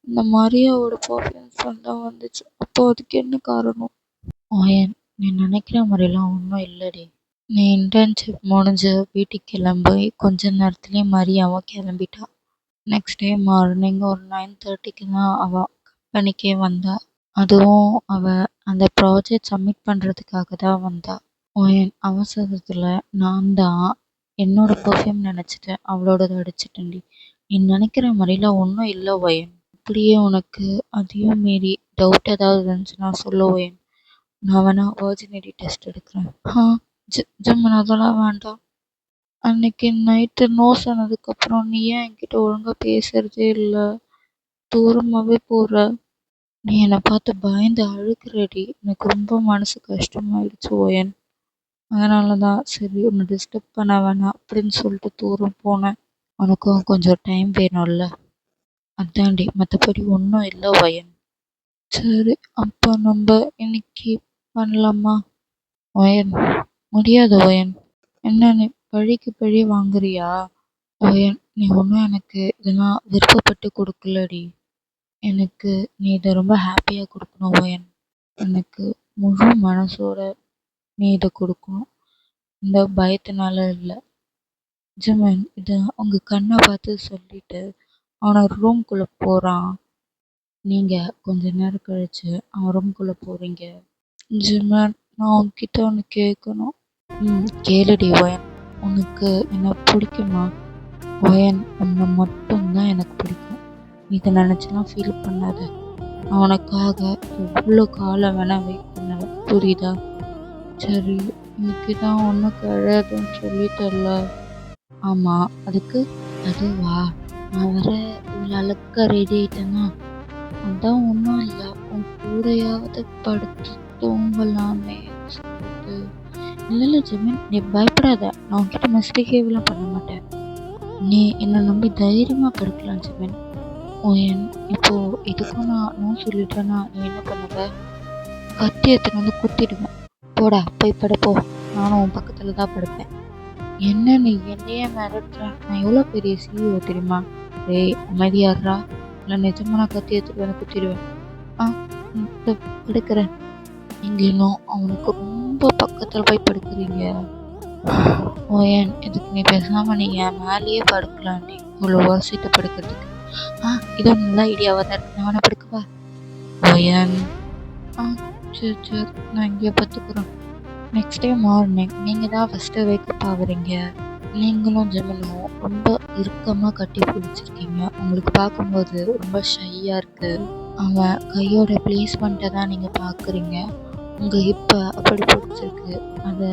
இந்த மரியாவோட பர்ஃபார்மன்ஸ் தான் வந்துச்சு. அப்போ அதுக்கு என்ன காரணம்? ஓயன் நீ நினைக்கிற மாதிரிலாம் ஒன்றும் இல்லைடி. நீ இன்டர்ன்ஷிப் முடிஞ்சு வீட்டுக்கு கிளம்பி கொஞ்ச நேரத்துலேயே மரியாவும் கிளம்பிட்டா. நெக்ஸ்ட் டே மார்னிங் ஒரு 9:30க்கு தான் அவள் கம்பெனிக்கே வந்தா. அதுவும் அவள் அந்த ப்ராஜெக்ட் சப்மிட் பண்ணுறதுக்காக தான் வந்தா. ஓயன் அவசரத்தில் நான் தான் என்னோட பர்ஃப்யூம் நினச்சிட்டு அவளோடது அடிச்சிட்டேன்டி. நீ நினைக்கிற மாதிரிலாம் ஒன்றும் இல்லை ஓயன். அப்படியே உனக்கு அதையும் மீறி டவுட் ஏதாவது இருந்துச்சுன்னா சொல்ல ஓயன். நான் வேணா வர்ஜினிட்டி டெஸ்ட் எடுக்கிறேன். ஜிம்மன் அதெல்லாம் வேண்டாம். அன்னைக்கு நைட்டு நோ சொன்னதுக்கப்புறம் நீ ஏன் என்கிட்ட ஒழுங்காக பேசுறதே இல்லை? தூரமாகவே போகிற. நீ என்னை பார்த்து பயந்து அழுகிறடி. எனக்கு ரொம்ப மனசு கஷ்டமாயிடுச்சு ஓயன். அதனால தான் சரி உன்னை டிஸ்டர்ப் பண்ண வேணாம் அப்படின்னு சொல்லிட்டு தூரம் போனேன். உனக்கும் கொஞ்சம் டைம் வேணும்ல, அதான்டி. மற்றபடி ஒன்றும் இல்லை ஓயன். சரி அப்போ நம்ம இன்னைக்கு பண்ணலாமா? ஓயன் முடியாது ஓயன். என்ன நீ பழிக்கு பழி வாங்குறியா? ஓயன் நீ ஒன்றும் எனக்கு இதெல்லாம் விருப்பப்பட்டு கொடுக்கலடி. எனக்கு நீ இதை ரொம்ப ஹாப்பியாக கொடுக்கணும் ஓயன். எனக்கு முழு மனசோட நீ இதை கொடுக்கணும். இந்த பயத்தினால இல்லை. ஜிமன் இதை உங்கள் கண்ணை பார்த்து சொல்லிட்டு அவனை ரூம்குள்ளே போகிறான். நீங்கள் கொஞ்ச நேரம் கழிச்சு அவன் ரூம்குள்ளே போகிறீங்க. ஜிமன் நான் உன்கிட்ட ஒன்று கேட்கணும். கேளுடி ஒயன். உனக்கு என்ன பிடிக்குமா? ஒயன் உன்னை மட்டும்தான் எனக்கு பிடிக்கும். இதை நினச்செல்லாம் ஃபீல் பண்ணாத. நான் உனக்காக எவ்வளோ காலம் வேணால் வெயிட் பண்ணுவேன், புரியுதா? சரி இன்னைக்கு தான் ஒன்றும் கிடையாதுன்னு சொல்லிட்டல. ஆமாம் அதுக்கு அதுவா? நான் வர இவ்வளோ அழகாக ரெடி ஆகிட்டேன்னா அதான் ஒன்றும் இல்லை. உன் கூடையாவது படுத்து தூங்கலாமே சொல்லிட்டு. இல்லை ஜெமின் நீ பயப்படாத. நான் உன்கிட்ட மிஸ்பிஹேவ்லாம் பண்ண மாட்டேன். நீ என்னை நம்பி தைரியமாக படுக்கலாம் ஜெமின். ஓயன் இப்போது இதுக்கும் நான் நோ சொல்லிட்டேன்னா நீ என்ன பண்ணுவ? கத்தி எடுத்துன்னு குத்திடுவேன். போடா போய் படுப்போ. நானும் உன் பக்கத்தில் தான் படுப்பேன். என்ன நீ என்னையே மிரட்டுற? நான் எவ்வளோ பெரிய CEO தெரியுமா? டேய் அமைதியாடுறா, இல்லை நிஜமாக நான் கத்தி எடுத்துட்டு குத்திடுவேன். படுக்கிறேன். நீங்களும் அவனுக்கு ரொம்ப பக்கத்தில் போய் படுக்கிறீங்க. ஓயன் இதுக்கு நீ பேசாமல் நீ என் மேலேயே படுக்கலாண்டி, இவ்வளோ உரசிட்டு படுக்கிறதுக்கு. இது நல்ல ஐடியாவாக தான் இருக்கு, நான் வேணா படுக்கவா? ஓயன் சரி சரி, நான் இங்கேயே பார்த்துக்குறேன். நெக்ஸ்ட் டே மார்னிங் நீங்கள் தான் ஃபஸ்ட்டு வேக்கப் ஆகுறீங்க. நீங்களும் ஜெமினும் ரொம்ப இறுக்கமாக கட்டி பிடிச்சிருக்கீங்க. உங்களுக்கு பார்க்கும்போது ரொம்ப ஷையாக இருக்குது. அவன் கையோட பிளேஸ்மெண்ட்டை தான் நீங்கள் பார்க்குறீங்க. உங்கள் ஹிப்பை அப்படி பிடிச்சிருக்கு. அதை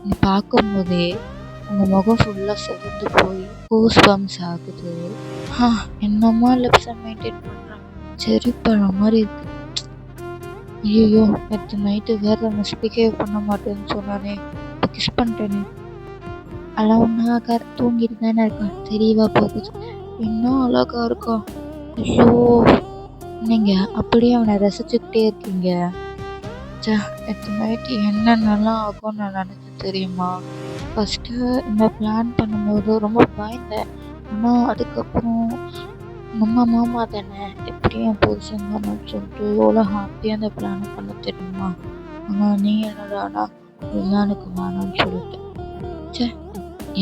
நீ பார்க்கும்போதே உங்கள் முகம் ஃபுல்லாக செவந்து போய் கூஸ் பம்ஸ் ஆகுது. என்னம்மா லிப்ஸை மெயின்டைன் பண்ணுறான், செரி பழம் மாதிரி இருக்கு. ஐயோ, நேற்று நைட்டு வேறு மிஸ்பிஹேவ் பண்ண மாட்டேன்னு சொன்னானே, இப்போ கிஸ் பண்ணிட்டேனே. அதெல்லாம் ஒன்றா கார் தூங்கிட்டு தானே இருக்கான், தெரியவா போகுது. இன்னும் அழகா இருக்கான். ஐயோ, நீங்கள் அப்படியே அவனை ரசிச்சுக்கிட்டே இருக்கீங்க. நேற்று நைட்டு என்னென்னலாம் ஆகும்னு நான் நினச்சேன் தெரியுமா? ஃபஸ்ட்டு இந்த பிளான் பண்ணும்போது ரொம்ப பயந்தேன். ஆனால் அதுக்கப்புறம் நம்ம மாமா தானே, எப்படியும் என் புருஷன் தானேன்னு சொல்லிட்டு எவ்வளோ ஹாப்பியாக அந்த பிளானை பண்ண தெரியுமா? ஆனால் நீ என்னடானா இதெல்லாம் எனக்கு வேணாம்னு சொல்லிட்டு.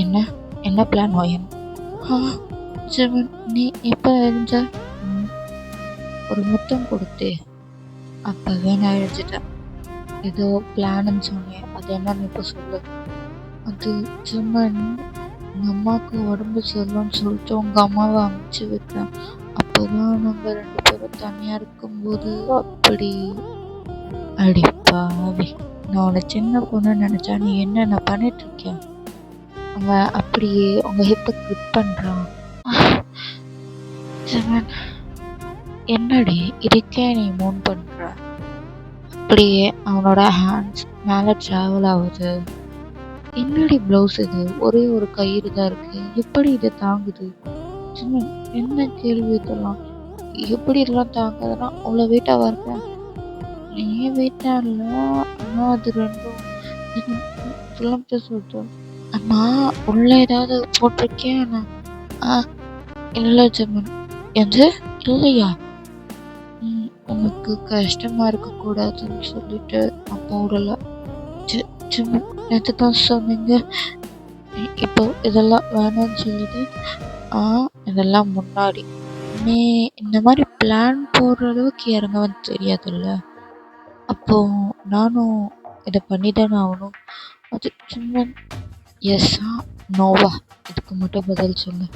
என்ன என்ன பிளான் ஓயன்? ஜெமின், நீ எப்போ எழுஞ்ச? ஒரு முத்தம் கொடுத்தே, அப்போவே நான் எழுஞ்சிட்டேன். ஏதோ பிளான்னு சொன்னேன், அது என்னன்னு இப்போ சொல்லு. அது ஜெமின், எங்கள் அம்மாவுக்கு உடம்பு சரியில்லைன்னு சொல்லிட்டு உங்கள் அம்மாவை அமுச்சு விட்டேன். அப்போ தான் நாங்கள் 2 பேரும் தனியாக இருக்கும்போது அப்படி. அடிப்பாவி, நான் உன்னை சின்ன பொண்ணு நினச்சா நீ என்னென்ன பண்ணிட்டுருக்கேன்? அவன் அப்படியே உங்கள் ஹிப்பை கிரிப் பண்ணுறான். ஜெமின், என்னடி இதுக்கே நீ மூன் பண்ணுற? அப்படியே அவனோட ஹேண்ட்ஸ் மேலே ட்ராவல் ஆகுது. என்னடி ப்ளவுஸ் இது, ஒரே ஒரு கயிறு தான் இருக்குது, எப்படி இதை தாங்குது? ஜெமின், என்ன கேள்வி இதெல்லாம்? எப்படி இதெல்லாம் தாங்குதுன்னா அவ்வளோ வெயிட்டாக இருக்கேன்? நீ வெயிட்டாக இல்லை, ஆனால் அது ரெண்டும் ஃபிலிம்ட்டு சொல்லிட்டு. அம்மா உள்ளே ஏதாவது போட்டிருக்கேன் நான்? இல்லை ஜெமின். எது இல்லையா? உனக்கு கஷ்டமாக இருக்கக்கூடாதுன்னு சொல்லிட்டு நான் போடலை. ஜெமின், நேற்று தான் சொன்னீங்க இப்போ இதெல்லாம் வேணாம்னு சொல்லிட்டு. இதெல்லாம் முன்னாடி நீ இந்த மாதிரி பிளான் போடுற அளவுக்கு இறங்கவன் தெரியாதுல்ல. அப்போது நானும் இதை பண்ணி தானே ஆகணும். அது சும்மா எஸ்ஸா நோவா, இதுக்கு மட்டும் பதில் சொல்லு.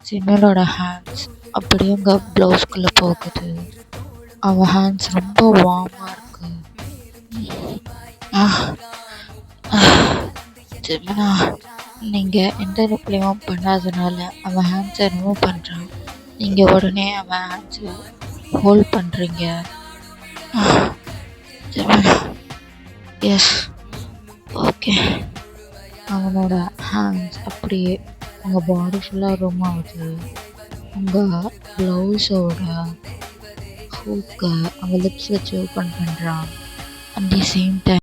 ஜெமினோட ஹேண்ட்ஸ் அப்படியே உங்கள் ப்ளவுஸ்குள்ளே போகுது. அவன் ஹேண்ட்ஸ் ரொம்ப வார்மாக இருக்கு. ஜெமினா, நீங்கள் எந்த ரிப்ளையும் பண்ணாதனால அவன் ஹேண்ட்ஸை ரிமூவ் பண்ணுறான். நீங்கள் உடனே அவன் ஹேண்ட்ஸை ஹோல்ட் பண்ணுறீங்க. ஜெமினா, எஸ் ஓகே. அவனோட ஹேண்ட்ஸ் அப்படியே உங்கள் பாடி ஃபுல்லாக ரூம் ஆகுது. உங்கள் ப்ளவுஸோட ஹூக்கை அவன் லிப்ஸ் வச்சு ஓப்பன் பண்ணுறான். At the same time